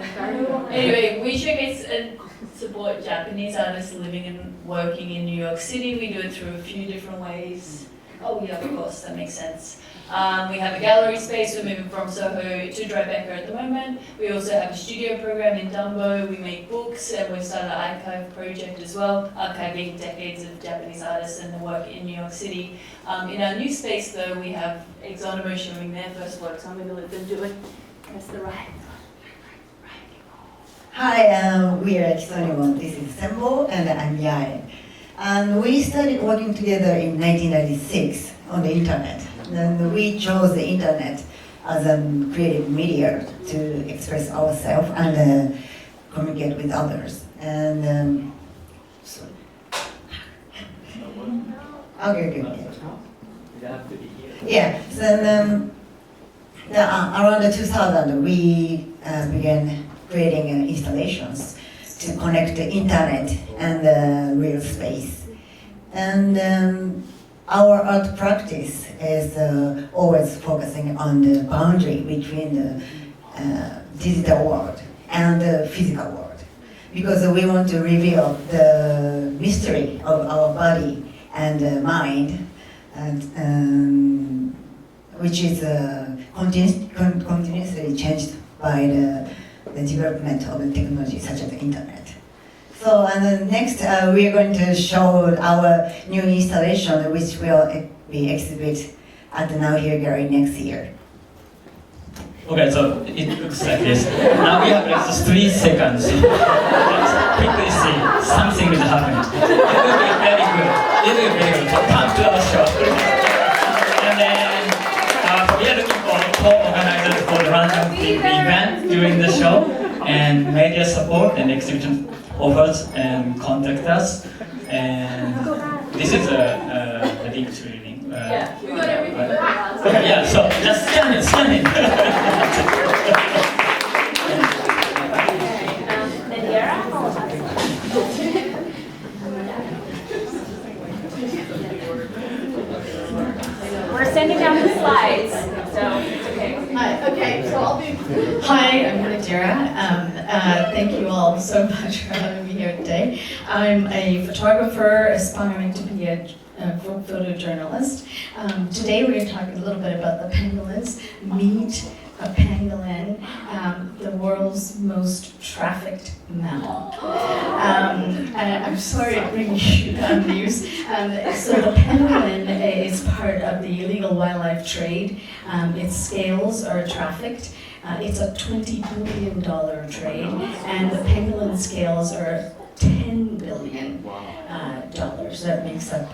Anyway, we showcase and support Japanese artists living and working in New York City. We do it through a few different ways. Oh yeah, of course, that makes sense. We have a gallery space. We're moving from Soho to Tribeca at the moment. We also have a studio program in Dumbo. We make books, and we've started an archive project as well, archiving decades of Japanese artists and their work in New York City. In our new space, though, we have Exonomo showing their first work, so I'm going to let them do it. Press the right. Hi, we are Exonomo. This is Sembo, and I'm Yae. And we started working together in 1996 on the internet. And we chose the internet as a creative media to express ourselves and communicate with others. And okay. Yeah. So around 2000, we began creating installations to connect the internet and the real space. And our art practice is always focusing on the boundary between the digital world and the physical world, because we want to reveal the mystery of our body and mind, and which is continuously changed by the development of the technology such as the internet. So, and then next we are going to show our new installation, which will be exhibited at the Now Here Gallery next year. Okay, so it looks like this. Now we have just 3 seconds. Let's quickly see. Something is happening. It will be very good. It will be very good. So come to our show. And then we are looking for co-organizers for the random event during the show, and media support and exhibition offers and contact us. And this is a link to reading. Yeah, we got everything. Okay, yeah, so just scan it. We're sending down the slides, so it's okay. Hi, okay, so I'll be... Hi, I'm Nadira. Thank you all so much for having me here today. I'm a photographer aspiring to be a photojournalist. Today we're talking a little bit about the pangolins. Meet a pangolin, the world's most trafficked mammal. I'm sorry to bring you news. So the pangolin is part of the illegal wildlife trade. Its scales are trafficked. It's a $20 billion trade, and the pangolin scales are $10 billion. That makes up.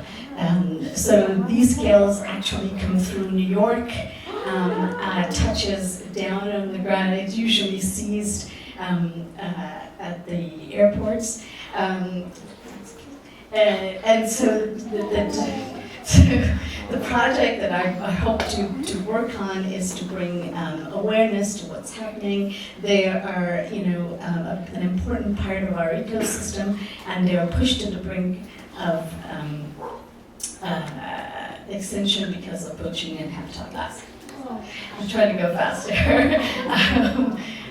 So these scales actually come through New York, touches down on the ground. It's usually seized at the airports. And so the project that I hope to work on is to bring awareness to what's happening. They are, an important part of our ecosystem, and they are pushed to the brink of extinction because of poaching and habitat. I'm trying to go faster.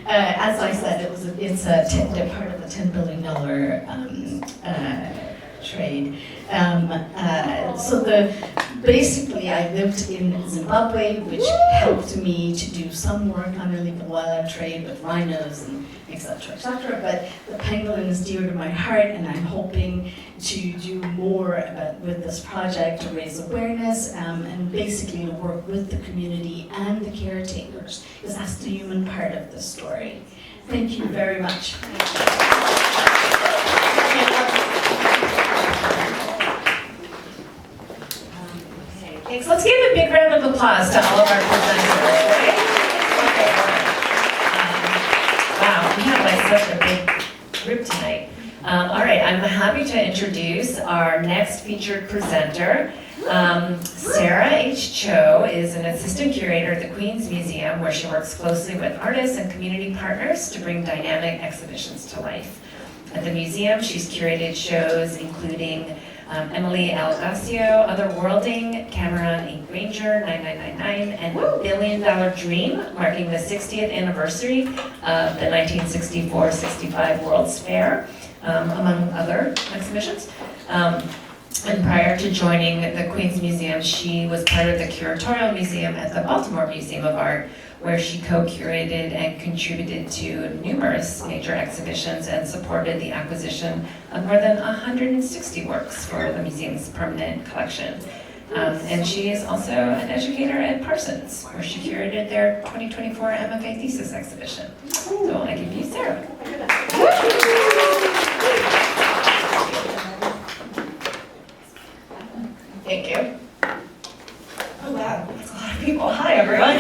As I said, it's they're part of the $10 billion trade. Basically, I lived in Zimbabwe, which helped me to do some work on illegal wildlife trade with rhinos and et cetera, but the pangolin is dear to my heart, and I'm hoping to do more with this project to raise awareness and basically to work with the community and the caretakers, because that's the human part of this story. Thank you very much. Okay, so let's give a big round of applause to all of our presenters, right? Wow, we have like such a big group tonight. All right, I'm happy to introduce our next featured presenter. Sarah Cho is an assistant curator at the Queen's Museum, where she works closely with artists and community partners to bring dynamic exhibitions to life. At the museum, she's curated shows including Emily Algasio, Otherworlding, Cameron Ink Ranger, 9999, and The $1 Billion Dream, marking the 60th anniversary of the 1964-65 World's Fair, among other exhibitions. And prior to joining the Queen's Museum, she was part of the curatorial museum at the Baltimore Museum of Art, where she co-curated and contributed to numerous major exhibitions and supported the acquisition of more than 160 works for the museum's permanent collection. And she is also an educator at Parsons, where she curated their 2024 MFA thesis exhibition. So I give you Sarah. Thank you. Oh wow, that's a lot of people. Hi everyone.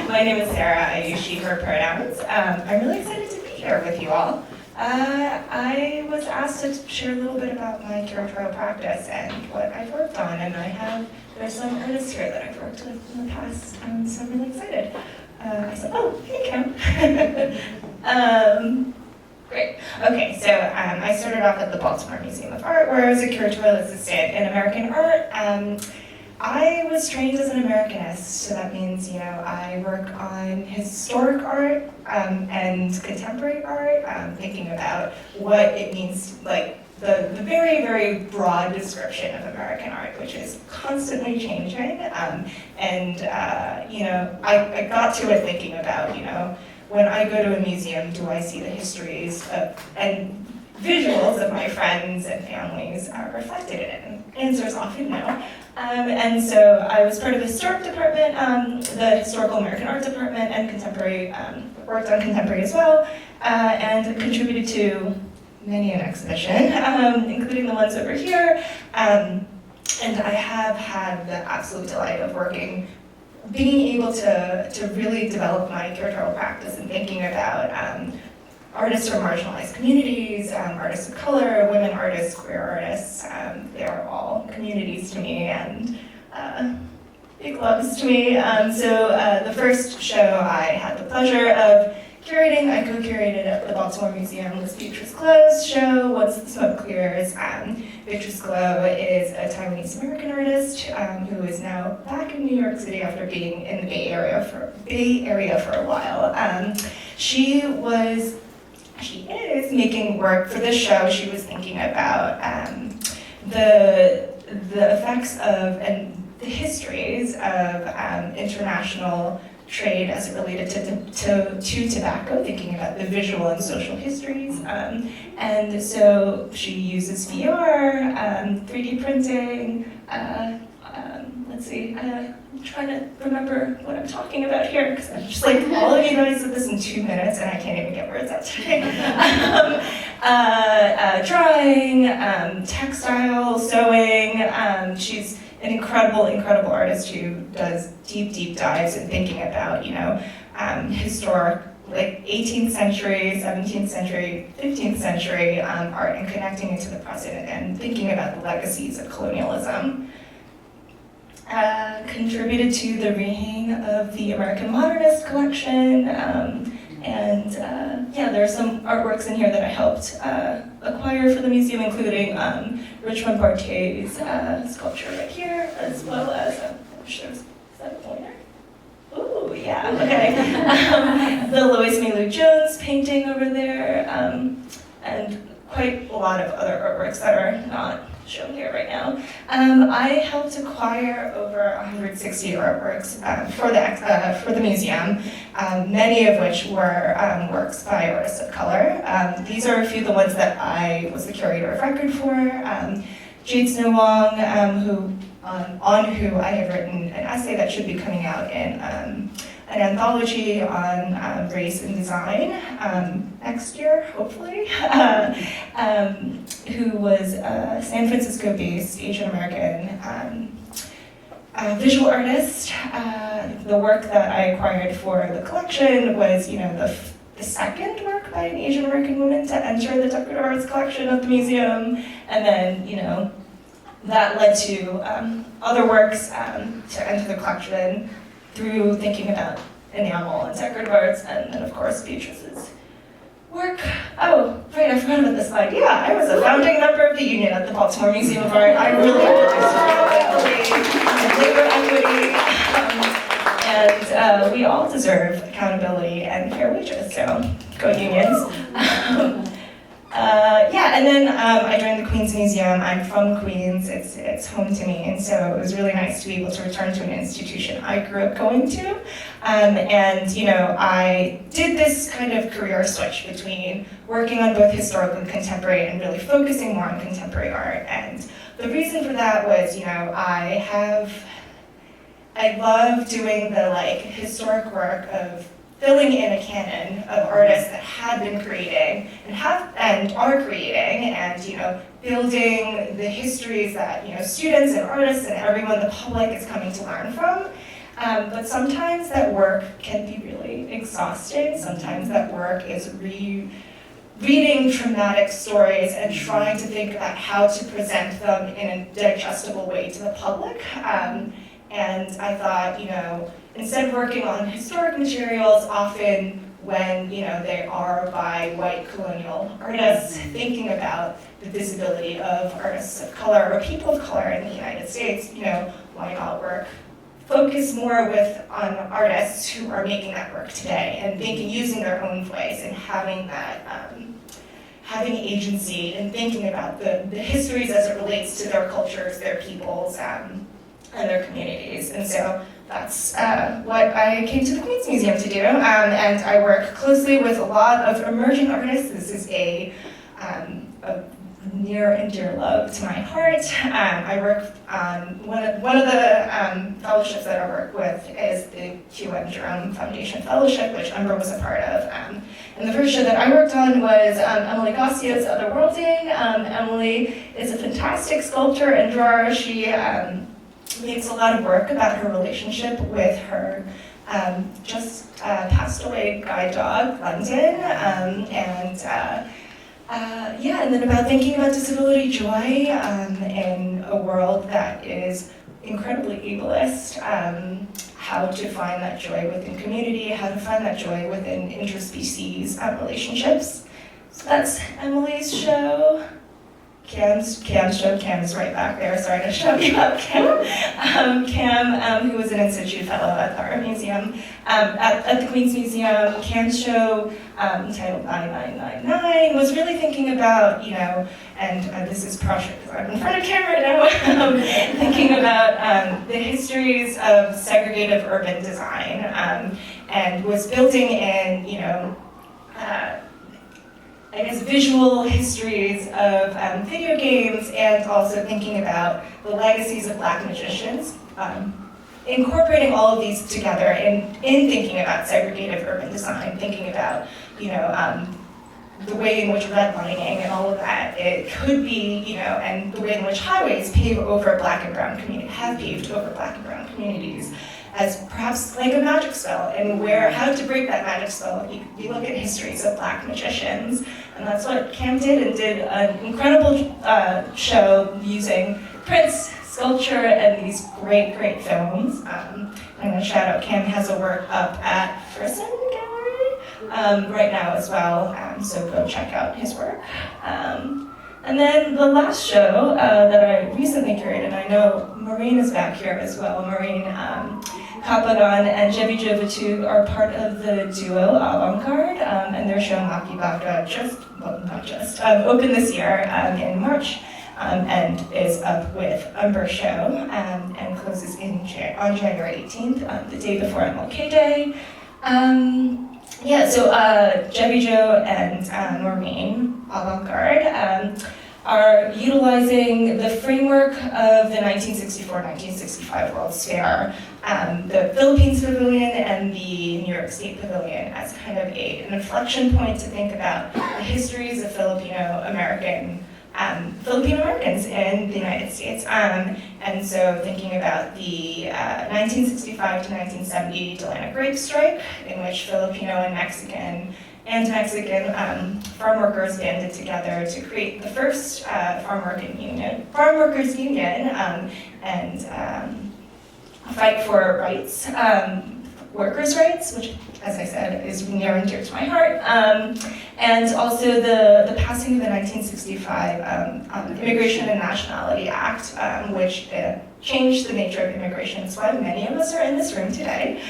My name is Sarah. I use she, her pronouns. I'm really excited to be here with you all. I was asked to share a little bit about my curatorial practice and what I've worked on, and there's some artists here that I've worked with in the past, so I'm really excited. I said, oh, hey Kim. Great. Okay, so I started off at the Baltimore Museum of Art, where I was a curatorial assistant in American art. I was trained as an Americanist, so that means, I work on historic art and contemporary art, thinking about what it means, like the very, very broad description of American art, which is constantly changing. I got to it thinking about, when I go to a museum, do I see the histories and visuals of my friends and families are reflected in it? And the answer is often no. And so I was part of the historic department, the Historical American Art department, and contemporary, worked on contemporary as well, and contributed to many an exhibition, including the ones over here. And I have had the absolute delight of being able to really develop my curatorial practice and thinking about artists from marginalized communities, artists of color, women artists, queer artists. They are all communities to me and big loves to me. So the first show I had the pleasure of curating, I co-curated at the Baltimore Museum, was Beatrice Glow's show, Once the Smoke Clears. Beatrice Glow is a Taiwanese American artist who is now back in New York City after being in the Bay Area for a while. She is making work for this show. She was thinking about the effects of and the histories of international trade as it related to tobacco, thinking about the visual and social histories. And so she uses VR, 3D printing, let's see, I'm trying to remember what I'm talking about here, because I'm just like, all of you guys did this in 2 minutes and I can't even get words out today. Drawing, textile, sewing. She's an incredible artist who does deep dives in thinking about, historic, like 18th century, 17th century, 15th century art and connecting it to the present and thinking about the legacies of colonialism. Contributed to the rehang of the American Modernist collection, there are some artworks in here that I helped acquire for the museum, including Richmond Bartier's sculpture right here, as well as, is that a pointer? Ooh, yeah, okay. The Lois Mailou Jones painting over there, and quite a lot of other artworks that are not shown here right now. I helped acquire over 160 artworks for the museum, many of which were works by artists of color. These are a few of the ones that I was the curator of record for. Jade Snow Wong, on who I have written an essay that should be coming out in an anthology on race and design next year, hopefully, who was a San Francisco-based Asian American visual artist. The work that I acquired for the collection was, the second work by an Asian American woman to enter the decorative arts collection of the museum, and then, that led to other works to enter the collection through thinking about enamel and decorative arts, and then of course Beatrice's work. Oh, right, I forgot about this slide. Yeah, I was a founding member of the union at the Baltimore Museum of Art. I really and labor equity, and we all deserve accountability and fair wages, so go unions. And then I joined the Queens Museum. I'm from Queens, it's home to me, and so it was really nice to be able to return to an institution I grew up going to. I did this kind of career switch between working on both historical and contemporary and really focusing more on contemporary art. And the reason for that was, I love doing the historic work of filling in a canon of artists that have been creating and are creating, and building the histories that students and artists and everyone, the public, is coming to learn from. But sometimes that work can be really exhausting. Sometimes that work is reading traumatic stories and trying to think about how to present them in a digestible way to the public. And I thought, instead of working on historic materials, often when they are by white colonial artists, thinking about the visibility of artists of color or people of color in the United States, why not work? Focus more on artists who are making that work today and using their own voice and having that, having agency and thinking about the histories as it relates to their cultures, their peoples, and their communities. And so that's what I came to the Queen's Museum to do. And I work closely with a lot of emerging artists. This is a near and dear love to my heart. I work on one of the fellowships that I work with is the Q.M. Jerome Foundation Fellowship, which Umber was a part of. And the first show that I worked on was Emily Gossia's Otherworlding. Emily is a fantastic sculptor and drawer. She makes a lot of work about her relationship with her just passed away guide dog, London, and then about thinking about disability joy in a world that is incredibly ableist, how to find that joy within community, how to find that joy within interspecies relationships. So that's Emily's show. Cam's show. Cam is right back there. Sorry to show you up, Cam. Cam, who was an institute fellow at the Art Museum, at the Queen's Museum. Cam's show, entitled 9999, was really thinking about, and this is partial because I'm in front of camera now, thinking about the histories of segregative urban design, and was building in, I guess, visual histories of video games, and also thinking about the legacies of Black magicians, incorporating all of these together in thinking about segregative urban design, thinking about, the way in which redlining and all of that, it could be, and the way in which highways pave over Black and Brown communities, have paved over Black and Brown communities, as perhaps like a magic spell, and how to break that magic spell. You look at histories of Black magicians, and that's what Cam did, and did an incredible show using prints, sculpture, and these great, great films. I'm going to shout out, Cam has a work up at Ferguson Gallery right now as well, so go check out his work. And then the last show that I recently curated, I know Maureen is back here as well. Maureen Kapagan and Jebi Jovitu are part of the duo Avant-Garde, and their show Makibaka opened this year in March, and is up with Umber Show, and closes on January 18th, the day before MLK Day. So Jebi Jo and Maureen Avant-Garde are utilizing the framework of the 1964-1965 World's Fair, the Philippines Pavilion and the New York State Pavilion, as kind of an inflection point to think about the histories of Filipino Americans in the United States. And so thinking about the 1965 to 1970 Delano grape strike, in which Filipino and Mexican farm workers banded together to create the first farm workers union, and fight for rights, workers' rights, which, as I said, is near and dear to my heart, and also the passing of the 1965 Immigration and Nationality Act, which changed the nature of immigration. That's why many of us are in this room today.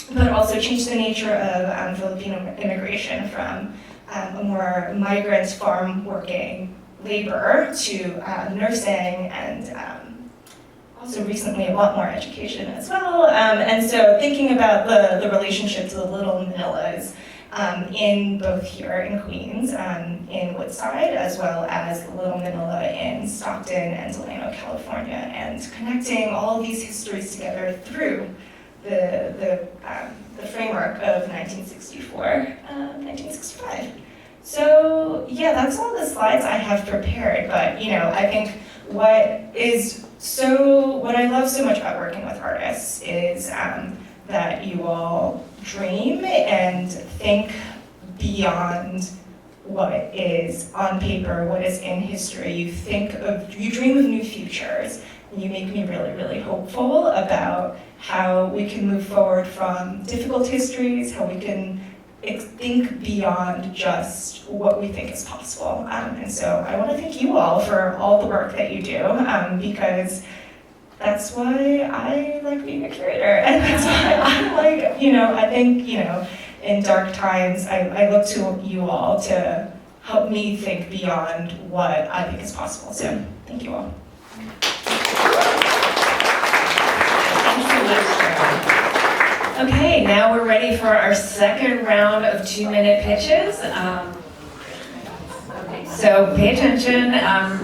But also changed the nature of Filipino immigration from a more migrant farm working labor to nursing, and also recently a lot more education as well. And so thinking about the relationship to the Little Manilas in both here in Queens, in Woodside, as well as the Little Manila in Stockton and Delano, California, and connecting all of these histories together through the framework of 1965. So yeah, that's all the slides I have prepared, but I think what I love so much about working with artists is that you all dream and think beyond what is on paper, what is in history. You dream of new futures, and you make me really, really hopeful about how we can move forward from difficult histories, how we can think beyond just what we think is possible. And so I want to thank you all for all the work that you do, because that's why I like being a curator, and that's why I like, I think, in dark times, I look to you all to help me think beyond what I think is possible. So, thank you all. Okay, now we're ready for our second round of 2-minute pitches. So pay attention,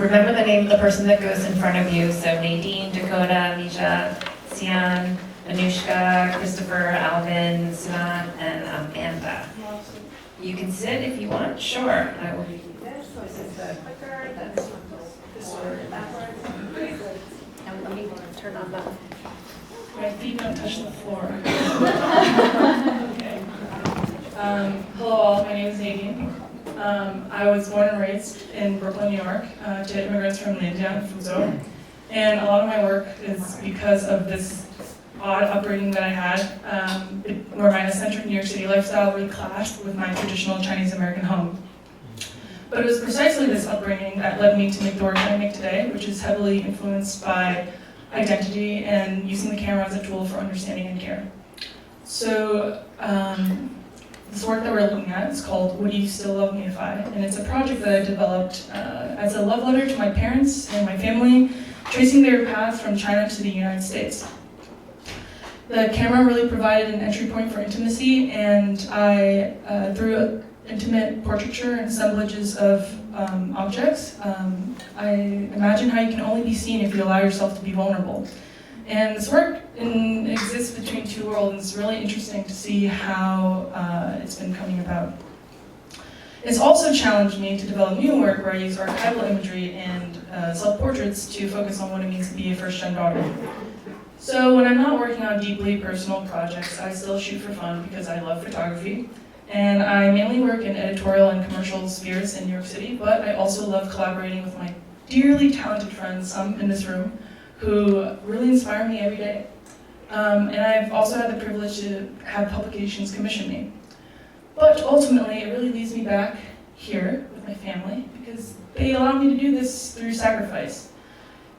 remember the name of the person that goes in front of you. So Nadine, Dakota, Misha, Sian, Anushka, Christopher, Alvin, Sivan, and Amanda. You can sit if you want, sure. I will. This is the clicker, that's this order backwards. And let me turn on the. My feet don't touch the floor. Okay. Hello all, my name is Nadine. I was born and raised in Brooklyn, New York, to immigrants from India and Fuzo. And a lot of my work is because of this odd upbringing that I had, where my eccentric New York City lifestyle really clashed with my traditional Chinese American home. But it was precisely this upbringing that led me to make the work that I make today, which is heavily influenced by identity and using the camera as a tool for understanding and care. So this work that we're looking at is called Would You Still Love Me If I? And it's a project that I developed as a love letter to my parents and my family, tracing their path from China to the United States. The camera really provided an entry point for intimacy, and I, through intimate portraiture and assemblages of objects, I imagine how you can only be seen if you allow yourself to be vulnerable. And this work exists between two worlds, and it's really interesting to see how it's been coming about. It's also challenged me to develop new work where I use archival imagery and self-portraits to focus on what it means to be a first-gen daughter. So when I'm not working on deeply personal projects, I still shoot for fun because I love photography. And I mainly work in editorial and commercial spheres in New York City, but I also love collaborating with my dearly talented friends, some in this room, who really inspire me every day. And I've also had the privilege to have publications commission me. But ultimately, it really leads me back here with my family because they allow me to do this through sacrifice.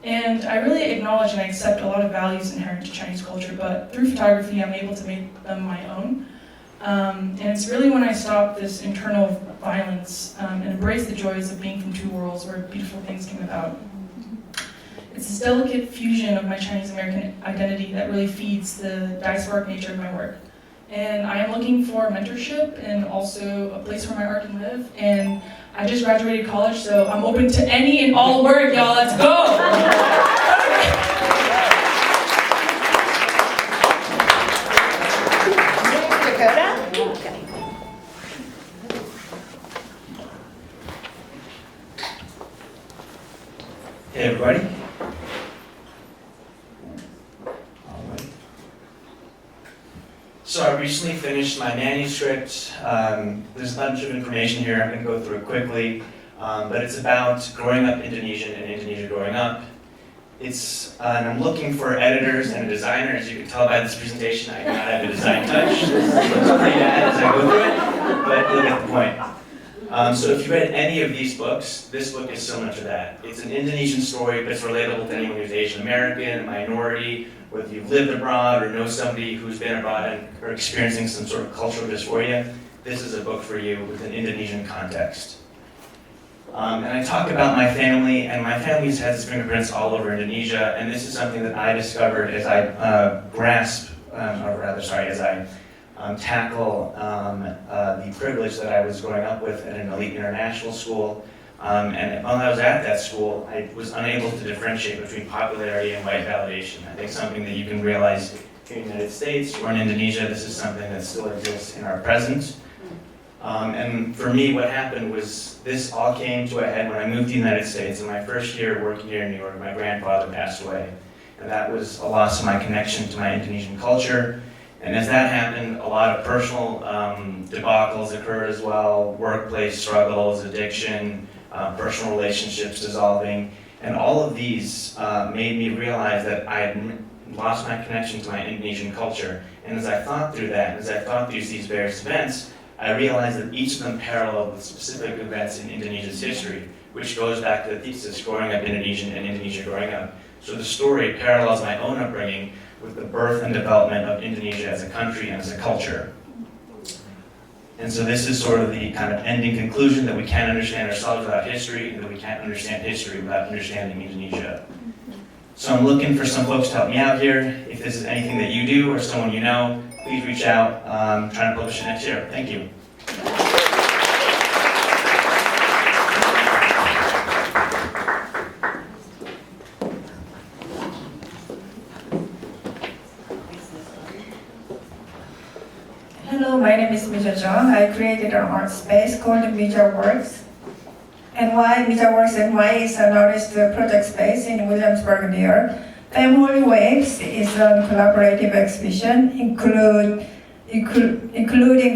And I really acknowledge and I accept a lot of values inherent to Chinese culture, but through photography, I'm able to make them my own. And it's really when I stop this internal violence and embrace the joys of being from two worlds where beautiful things came about. It's this delicate fusion of my Chinese American identity that really feeds the diasporic nature of my work. And I am looking for mentorship and also a place where my art can live. And I just graduated college, so I'm open to any and all work, y'all. Let's go! Hey everybody. So I recently finished my manuscript. There's a bunch of information here. I'm going to go through it quickly, but it's about growing up Indonesian and Indonesia growing up. And I'm looking for editors and a designer. As you can tell by this presentation, I do not have a design touch. It looks pretty bad as I go through it, but you'll get the point. So if you read any of these books, this book is similar to that. It's an Indonesian story, but it's relatable to anyone who's Asian American, a minority, whether you've lived abroad or know somebody who's been abroad and are experiencing some sort of cultural dysphoria. This is a book for you with an Indonesian context. And I talk about my family, and my family's has its fingerprints all over Indonesia, and this is something that I discovered as I tackle the privilege that I was growing up with at an elite international school. And while I was at that school, I was unable to differentiate between popularity and white validation. I think something that you can realize here in the United States or in Indonesia, this is something that still exists in our present. And for me, what happened was this all came to a head when I moved to the United States. In my first year working here in New York, my grandfather passed away. And that was a loss of my connection to my Indonesian culture. And as that happened, a lot of personal debacles occurred as well, workplace struggles, addiction, personal relationships dissolving. And all of these made me realize that I had lost my connection to my Indonesian culture. And as I thought through that, as I thought through these various events, I realized that each of them paralleled with specific events in Indonesia's history, which goes back to the thesis, growing up Indonesian and Indonesia growing up. So the story parallels my own upbringing with the birth and development of Indonesia as a country and as a culture. And so this is sort of the kind of ending conclusion that we can't understand ourselves without history, and that we can't understand history without understanding Indonesia. So I'm looking for some folks to help me out here. If this is anything that you do or someone you know, please reach out. I'm trying to publish it next year. Thank you. Hello, my name is Mija John. I created an art space called Mija Works. And why Mija Works and why is an artist project space in Williamsburg, New York. Family Waves is a collaborative exhibition including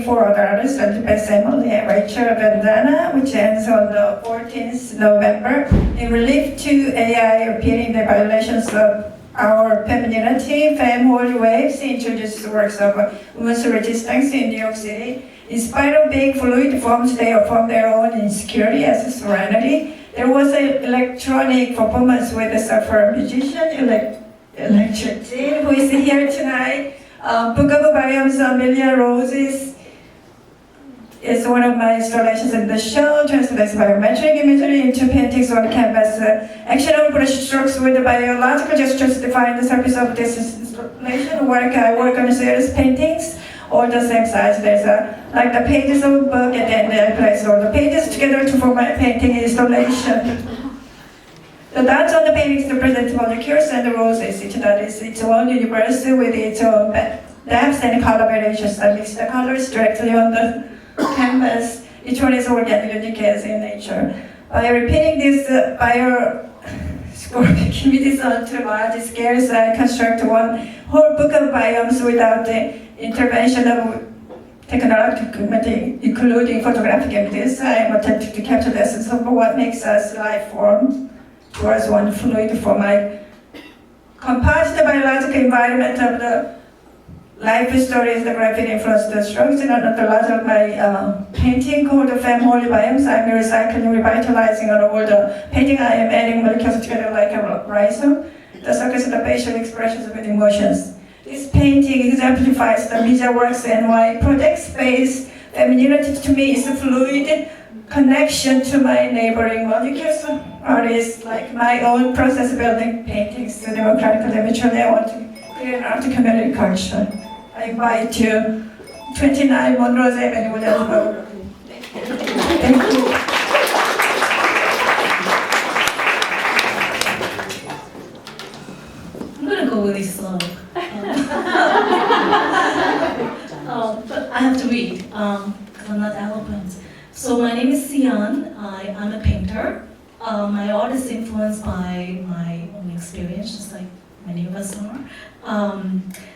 4 other artists, Elizabeth Emily and Rachel Bandana, which ends on the 14th November. In relief to AI appearing the violations of our femininity, Family Waves introduces works of women's resistance in New York City. In spite of being fluid forms, they affirm their own insecurity as a serenity. There was an electronic performance with a software musician, Electric Teen, who is here tonight. Book of Volumes, A Million Roses is one of my installations in the show, translates biometric imagery into paintings on canvas. Action of brush strokes with biological gestures define the surface of this installation work. I work on serious paintings, all the same size. There's like the pages of a book, and then I place all the pages together to form my painting installation. The dots on the paintings represent molecules and roses. Each dot is its own universe with its own depth and color variations. I mix the colors directly on the canvas. Each one is organic, unique as in nature. By repeating this bioscopic images onto large scales, I construct one whole book of biomes without the intervention of technological equipment, including photographic images. I am attempting to capture the essence of what makes us life form towards one fluid for my composite biological environment of the life stories, the graffiti influence the strokes, and another lot of my painting called the Family Biomes. I'm recycling, revitalizing on all the painting. I am adding molecules together like a rhizome. The circus and the facial expressions with emotions. This painting exemplifies the Mija Works NY project space. Femininity to me is a fluid connection to my neighboring molecules. Artists like my own process building paintings to democratically eventually I want to create an art community culture. I invite you, 29 Monroe Avenue, Williamsburg. Thank you. I'm gonna go really slow. But I have to read, because I'm not eloquent. So my name is Sian. I'm a painter. My art is influenced by my own experience, just like many of us are.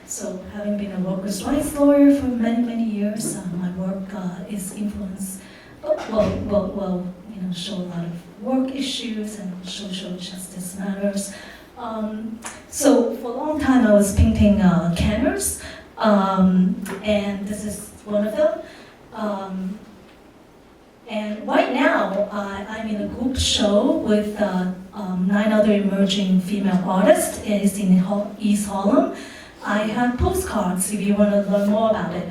So having been a workers' rights lawyer for many, many years, my work is influenced, show a lot of work issues and social justice matters. So for a long time I was painting canners, and this is one of them. And right now, I'm in a group show with 9 other emerging female artists. It's in East Harlem. I have postcards if you want to learn more about it.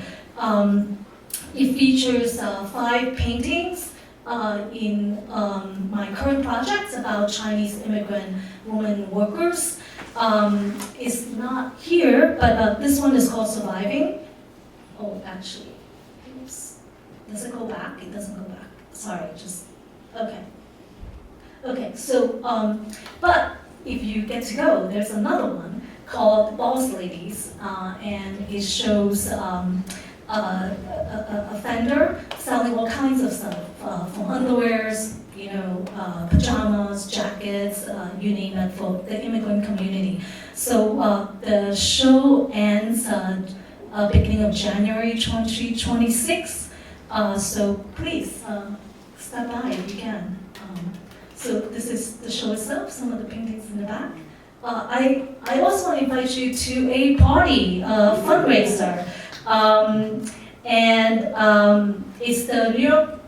It features 5 paintings in my current projects about Chinese immigrant women workers. It's not here, but this one is called Surviving. Oh, actually, oops. Does it go back? It doesn't go back. Sorry, just, okay. Okay, so, but if you get to go, there's another one called Boss Ladies, and it shows a vendor selling all kinds of stuff, from underwears, pajamas, jackets, you name it, for the immigrant community. So the show ends beginning of January 2026. So please stop by if you can. So this is the show itself, some of the paintings in the back. I also want to invite you to a party, fundraiser. And it's the New York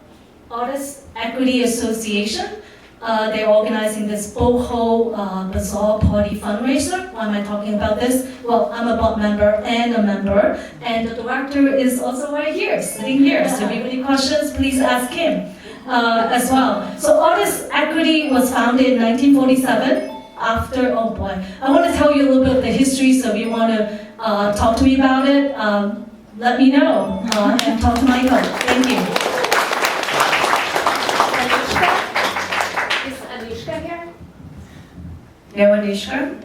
Artists Equity Association. They're organizing this boho bazaar party fundraiser. Why am I talking about this? Well, I'm a board member, and the director is also right here, sitting here. So if you have any questions, please ask him as well. So Artist Equity was founded in 1947. After, oh boy, I want to tell you a little bit of the history, so if you want to talk to me about it, let me know and talk to Michael. Thank you. Is Anishka here? No Anishka?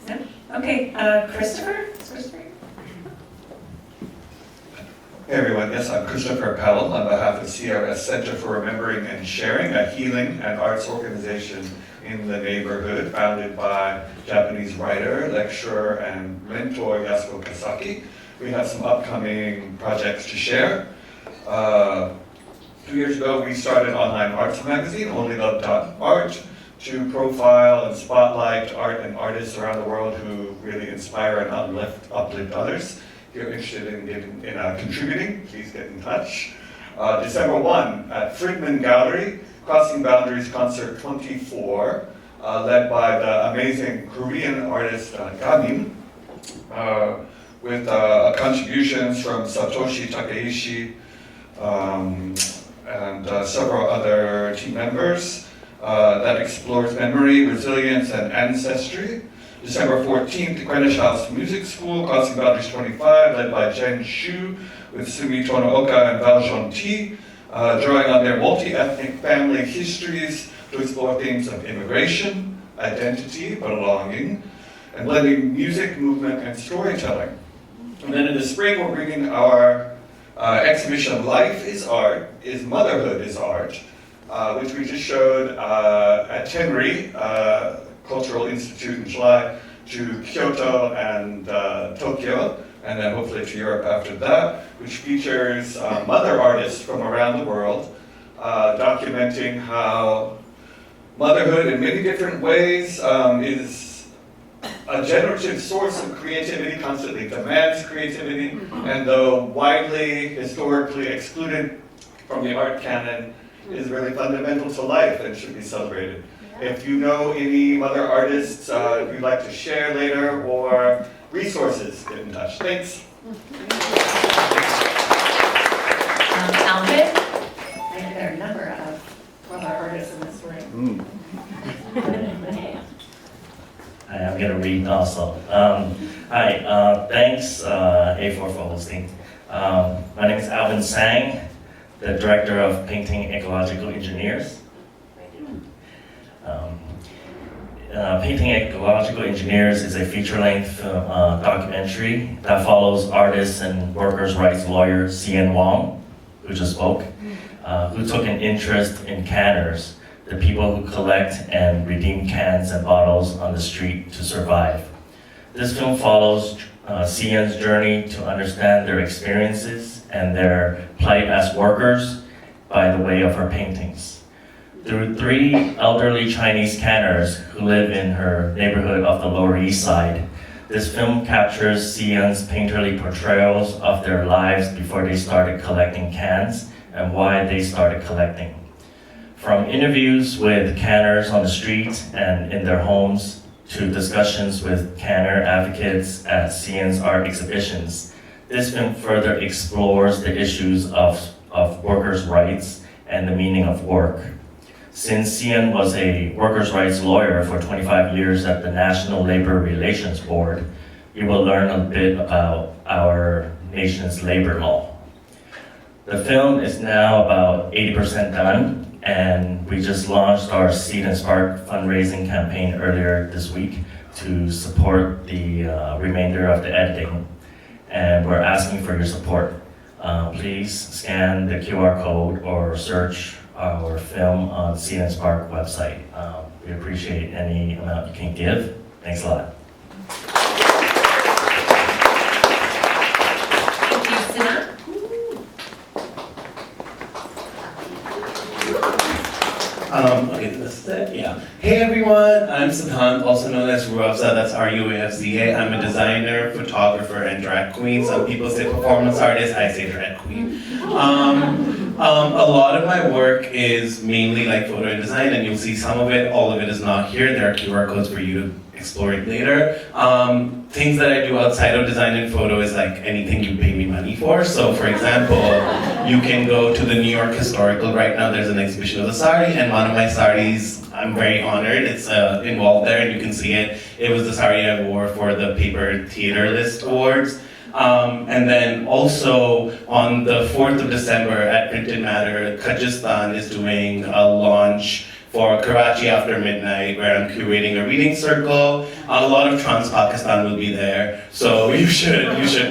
No? Okay, Christopher? Is Christopher here? Hey everyone, yes, I'm Christopher Powell on behalf of CRS Center for Remembering and Sharing, a healing and arts organization in the neighborhood founded by Japanese writer, lecturer, and mentor Yasuko Kasaki. We have some upcoming projects to share. 2 years ago, we started online arts magazine, onlylove.art, to profile and spotlight art and artists around the world who really inspire and uplift others. If you're interested in contributing, please get in touch. December 1 at Friedman Gallery, Crossing Boundaries Concert 24, led by the amazing Korean artist Gamin, with contributions from Satoshi Takeishi and several other team members that explores memory, resilience, and ancestry. December 14th, Greenwich House Music School, Crossing Boundaries 25, led by Jen Shu, with Sumi Tonaoka and Valjean T, drawing on their multi-ethnic family histories to explore themes of immigration, identity, belonging, and blending music, movement, and storytelling. And then in the spring, we're bringing our exhibition, Life is Art, is Motherhood is Art, which we just showed at Tenri Cultural Institute in July, to Kyoto and Tokyo, and then hopefully to Europe after that, which features mother artists from around the world, documenting how motherhood in many different ways is a generative source of creativity, constantly demands creativity, and though widely, historically excluded from the art canon, is really fundamental to life and should be celebrated. If you know any mother artists you'd like to share later, or resources, get in touch. Thanks. Alvin? I know there are a number of mother artists in this room. Hi, I'm gonna read also. Hi, thanks A4 for hosting. My name is Alvin Sang, the director of Painting Ecological Engineers. Painting Ecological Engineers is a feature-length documentary that follows artist and workers' rights lawyer Cian Wong, who just spoke, who took an interest in canners, the people who collect and redeem cans and bottles on the street to survive. This film follows Cian's journey to understand their experiences and their plight as workers by the way of her paintings. Through 3 elderly Chinese canners who live in her neighborhood of the Lower East Side, this film captures Cian's painterly portrayals of their lives before they started collecting cans and why they started collecting. From interviews with canners on the street and in their homes to discussions with canner advocates at Cian's art exhibitions, this film further explores the issues of workers' rights and the meaning of work. Since Cian was a workers' rights lawyer for 25 years at the National Labor Relations Board, you will learn a bit about our nation's labor law. The film is now about 80% done, and we just launched our Seed and Spark fundraising campaign earlier this week to support the remainder of the editing, and we're asking for your support. Please scan the QR code or search our film on Seed and Spark website. We appreciate any amount you can give. Thanks a lot. Thank you, Sina. Okay, this is it, yeah. Hey everyone, I'm Siddhant, also known as Ruafza, that's R-U-A-F-Z-A. I'm a designer, photographer, and drag queen. Some people say performance artist, I say drag queen. A lot of my work is mainly like photo and design, and you'll see some of it, all of it is not here. There are QR codes for you to explore it later. Things that I do outside of design and photo is like anything you pay me money for. So for example, you can go to the New York Historical right now, there's an exhibition of the sari, and one of my saris, I'm very honored, it's involved there and you can see it. It was the sari I wore for the Paper Theater List Awards. And then also on the 4th of December at Printed Matter, Kyrgyzstan is doing a launch for Karachi After Midnight, where I'm curating a reading circle. A lot of trans Pakistan will be there, so you should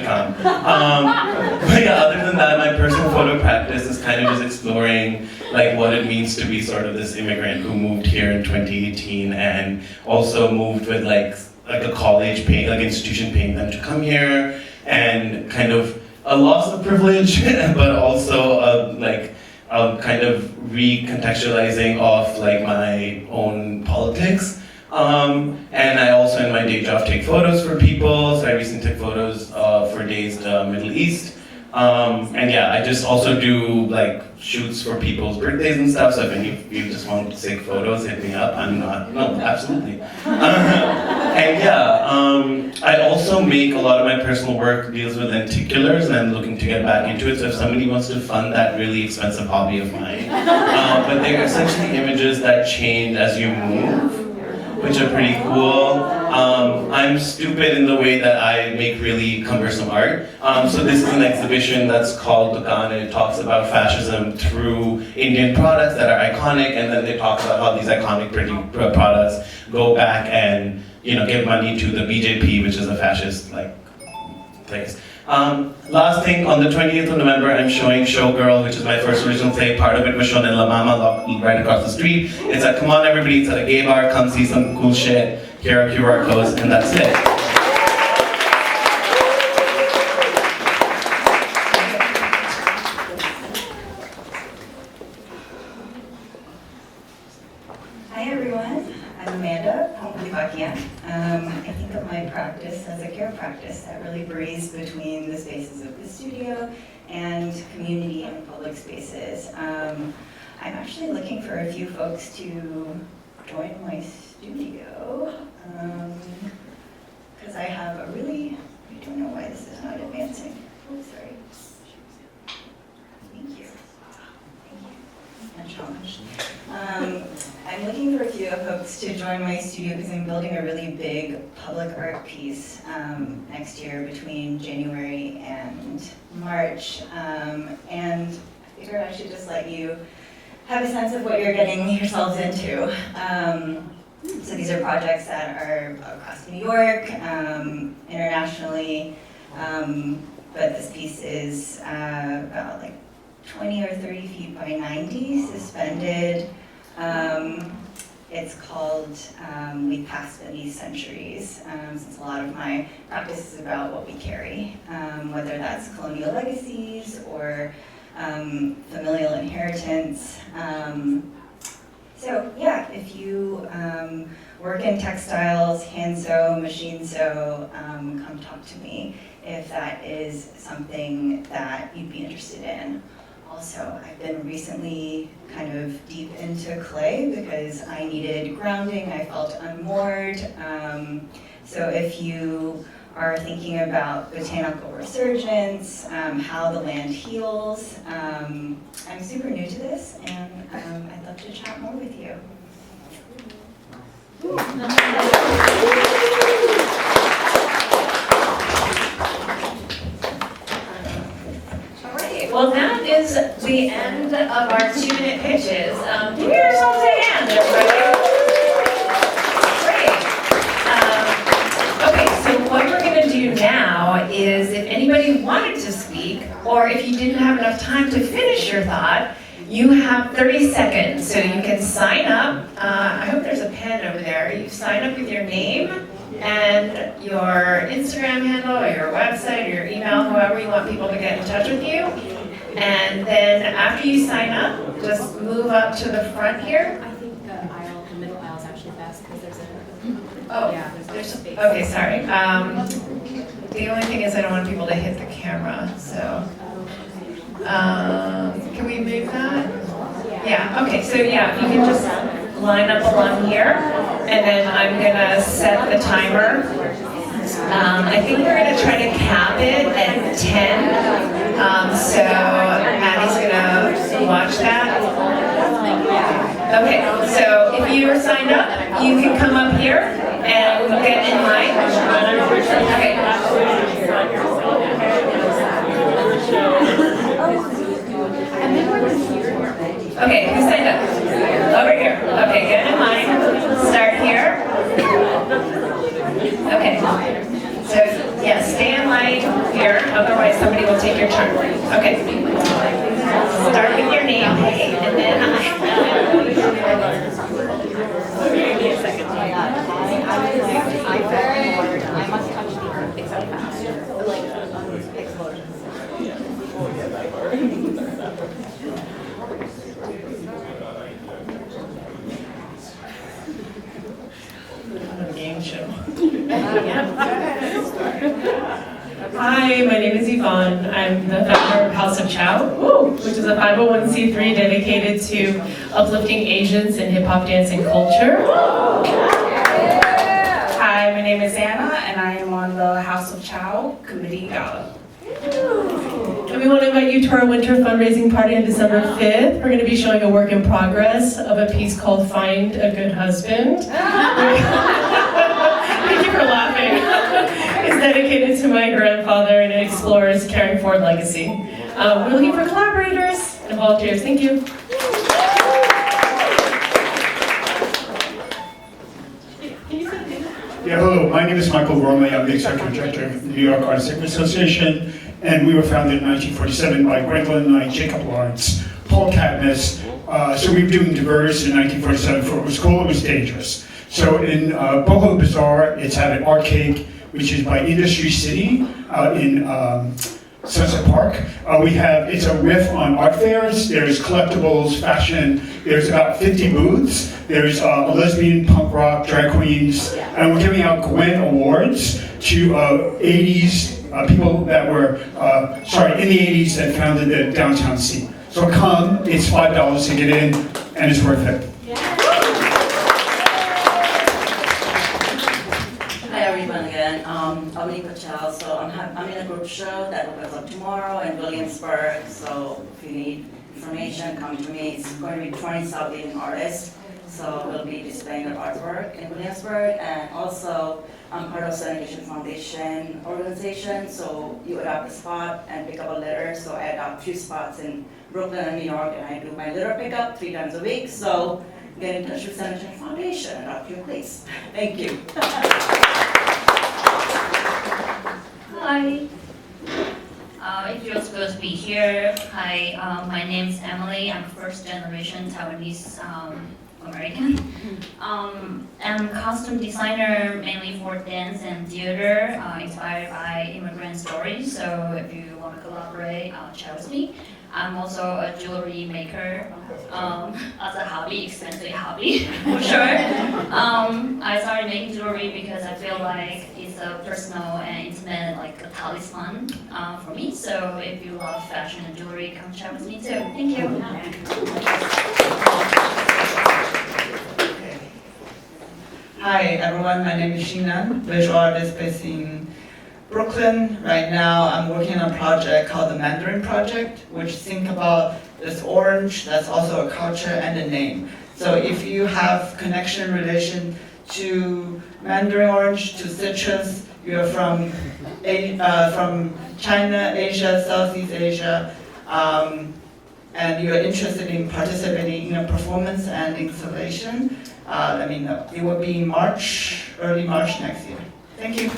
come. But yeah, other than that, my personal photo practice is kind of just exploring like what it means to be sort of this immigrant who moved here in 2018 and also moved with like a college paying, like institution paying them to come here, and kind of a loss of privilege, but also like kind of recontextualizing of like my own politics. And I also in my day job take photos for people. So I recently took photos for Dazed Middle East. And yeah, I just also do like shoots for people's birthdays and stuff. So if any of you just want sick photos, hit me up. No, absolutely. And yeah, I also make a lot of my personal work deals with lenticulars, and I'm looking to get back into it. So if somebody wants to fund that really expensive hobby of mine, but they're essentially images that change as you move, which are pretty cool. I'm stupid in the way that I make really cumbersome art. So this is an exhibition that's called Dukan, and it talks about fascism through Indian products that are iconic, and then they talk about how these iconic pretty products go back and give money to the BJP, which is a fascist like place. Last thing, on the 28th of November, I'm showing Showgirl, which is my first original play. Part of it was shown in La Mama, right across the street. It's like, come on everybody, it's at a gay bar, come see some cool shit. Here are QR codes, and that's it. Hi everyone, I'm Amanda Pomplivakia. I think of my practice as a care practice that really breathes between the spaces of the studio and community and public spaces. I'm actually looking for a few folks to join my studio because I have a really, I don't know why this is not advancing. Oh, sorry. Thank you. I'm looking for a few folks to join my studio because I'm building a really big public art piece next year between January and March. And I figured I should just let you have a sense of what you're getting yourselves into. So these are projects that are across New York, internationally, but this piece is about like 20 or 30 feet by 90, suspended. It's called We Pass Beneath Centuries, since a lot of my practice is about what we carry, whether that's colonial legacies or familial inheritance. So yeah, if you work in textiles, hand sew, machine sew, come talk to me if that is something that you'd be interested in. Also, I've been recently kind of deep into clay because I needed grounding, I felt unmoored. So if you are thinking about botanical resurgence, how the land heals, I'm super new to this and I'd love to chat more with you. Well, that is the end of our 2-minute pitches. Give yourselves a hand, everybody. Great. Okay, so what we're going to do now is if anybody wanted to speak, or if you didn't have enough time to finish your thought, you have 30 seconds. So you can sign up. I hope there's a pen over there. You sign up with your name and your Instagram handle, or your website, or your email, however you want people to get in touch with you. And then after you sign up, just move up to the front here. I think the middle aisle is actually best because there's a. Oh, yeah, there's space. Okay, sorry. The only thing is I don't want people to hit the camera, so. Can we move that? Yeah, okay, so yeah, you can just line up along here, and then I'm gonna set the timer. I think we're gonna try to cap it at 10. So Maddie's gonna watch that. Okay, so if you are signed up, you can come up here and get in line. Okay, who signed up? Over here. Okay, get in line. Start here. Okay. So, yeah, stay in line here, otherwise somebody will take your turn. Okay. Start with your name, hey, and then Give me a second. I must touch the earth except faster. Like explosions. Game show. Hi, my name is Yvonne. I'm the founder of House of Chow, which is a 501c3 dedicated to uplifting Asians in hip hop dance and culture. Hi, my name is Anna, and I am on the House of Chow Committee Gala. And we want to invite you to our winter fundraising party on December 5th. We're going to be showing a work in progress of a piece called Find a Good Husband. Thank you for laughing. It's dedicated to my grandfather and it explores caring forward legacy. We're looking for collaborators and volunteers. Thank you. Yeah, hello, my name is Michael Gormley. I'm the Executive Director of the New York Artists Association, and we were founded in 1947 by Gwendolyn Knight, Jacob Lawrence, Paul Katniss. So we were doing diverse in 1947 for what was cool, it was dangerous. So in Boho Bazaar, it's at an art cake, which is by Industry City in Sunset Park. It's a riff on art fairs. There's collectibles, fashion. There's about 50 booths. There's a lesbian, punk rock, drag queens, and we're giving out Gwen Awards to 80s people that were, in the 80s that founded the downtown scene. So come, it's $5 to get in, and it's worth it. Hi everyone again, I'm Lee Patel, so I'm in a group show that opens up tomorrow in Williamsburg, so if you need information, come to me. It's going to be 20 South Asian artists, so we'll be displaying their artwork in Williamsburg, and also I'm part of Sanitation Foundation organization, so you adopt a spot and pick up a litter, so I adopt 2 spots in Brooklyn and New York, and I do my litter pickup 3 times a week, so get in touch with Sanitation Foundation and adopt your place. Thank you. Hi. It feels good to be here. Hi, my name is Emily. I'm first generation Taiwanese American. I'm a costume designer mainly for dance and theater, inspired by immigrant stories. So if you want to collaborate, chat with me. I'm also a jewelry maker as a hobby, expensive hobby for sure. I started making jewelry because I feel like it's a personal and intimate, like a talisman for me. So if you love fashion and jewelry, come chat with me too. Thank you. Hi everyone, my name is Shinan, visual artist based in Brooklyn. Right now I'm working on a project called the Mandarin Project, which think about this orange, that's also a culture and a name. So if you have connection relation to Mandarin orange, to citrus, you're from China, Asia, Southeast Asia, and you're interested in participating in a performance and installation, let me know. It will be March, early March next year. Thank you.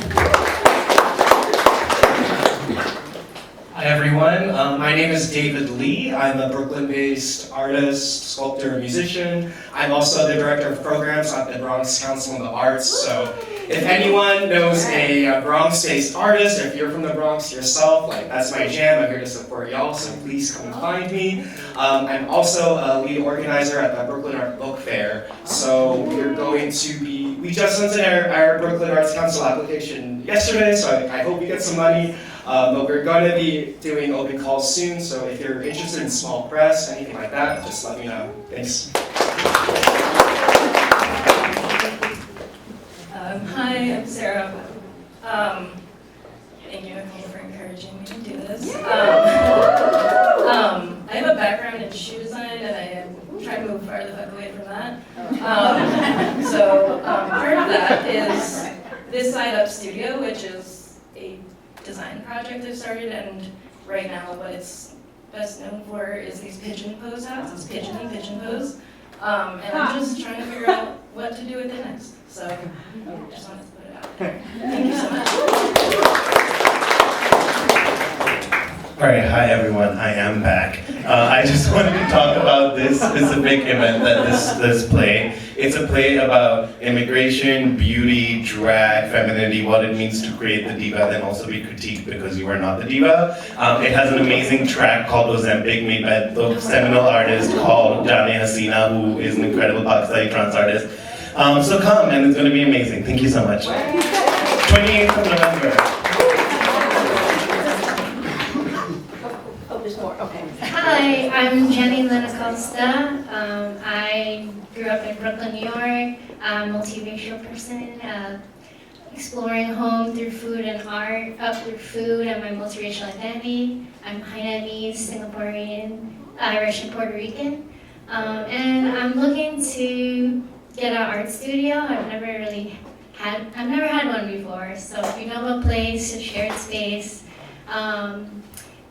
Hi everyone, my name is David Lee. I'm a Brooklyn-based artist, sculptor, and musician. I'm also the director of programs at the Bronx Council on the Arts. So if anyone knows a Bronx-based artist, or if you're from the Bronx yourself, like that's my jam. I'm here to support y'all, so please come find me. I'm also a lead organizer at the Brooklyn Art Book Fair. So we're going to be, we just sent in our Brooklyn Arts Council application yesterday, so I hope we get some money. But we're going to be doing open calls soon, so if you're interested in small press, anything like that, just let me know. Thanks. Hi, I'm Sarah. Thank you, Nicole, for encouraging me to do this. I have a background in shoe design, and I am trying to move farther the fuck away from that. Part of that is this Side Up Studio, which is a design project I've started, and right now what it's best known for is these pigeon pose hats. It's pigeony pigeon pose. And I'm just trying to figure out what to do with it next. So I just wanted to put it out there. Thank you so much. All right, hi everyone, I am back. I just wanted to talk about this specific event, that this play. It's a play about immigration, beauty, drag, femininity, what it means to create the diva, then also be critiqued because you are not the diva. It has an amazing track called Ozempic, made by the seminal artist called Jane Hasina, who is an incredible Pakistani trans artist. So come, and it's going to be amazing. Thank you so much. 28th of November. Hi, I'm Jenny Lynn Acosta. I grew up in Brooklyn, New York. I'm a multiracial person, exploring home through food and art, through food and my multiracial identity. I'm Hainanese, Singaporean, Irish, and Puerto Rican. And I'm looking to get an art studio. I've never had one before. So if you know of a place, a shared space,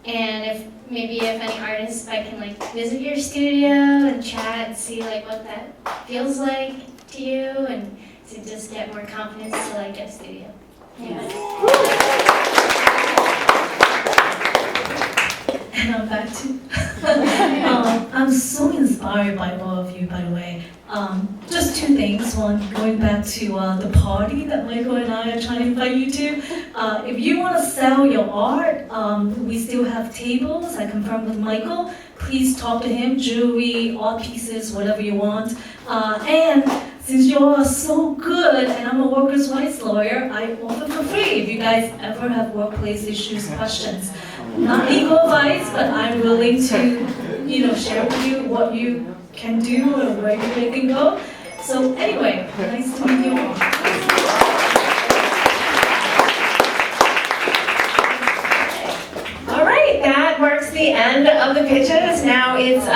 and if any artists, I can visit your studio and chat and see what that feels like to you, and to just get more confidence to get a studio. And I'm back too. I'm so inspired by all of you, by the way. Just two things. One, going back to the party that Michael and I are trying to invite you to. If you want to sell your art, we still have tables. I confirmed with Michael. Please talk to him. Jewelry, art pieces, whatever you want. And since you all are so good, and I'm a workers' rights lawyer, I offer for free if you guys ever have workplace issues, questions. Not legal advice, but I'm willing to, share with you what you can do or where you can go. So anyway, nice to meet you all. All right, that marks the end of the pitches. Now it's,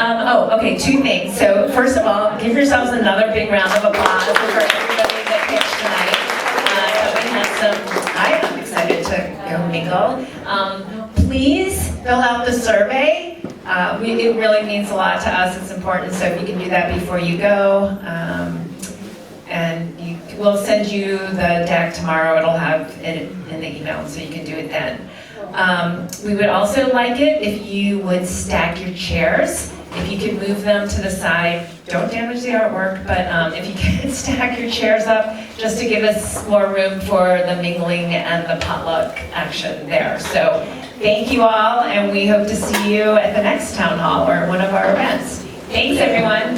two things. So first of all, give yourselves another big round of applause for everybody that pitched tonight. I am excited to go mingle. Please fill out the survey. It really means a lot to us. It's important, so if you can do that before you go. And we'll send you the deck tomorrow. It'll have it in the email, so you can do it then. We would also like it if you would stack your chairs. If you could move them to the side, don't damage the artwork, but if you could stack your chairs up just to give us more room for the mingling and the potluck action there. So thank you all, and we hope to see you at the next town hall or one of our events. Thanks, everyone.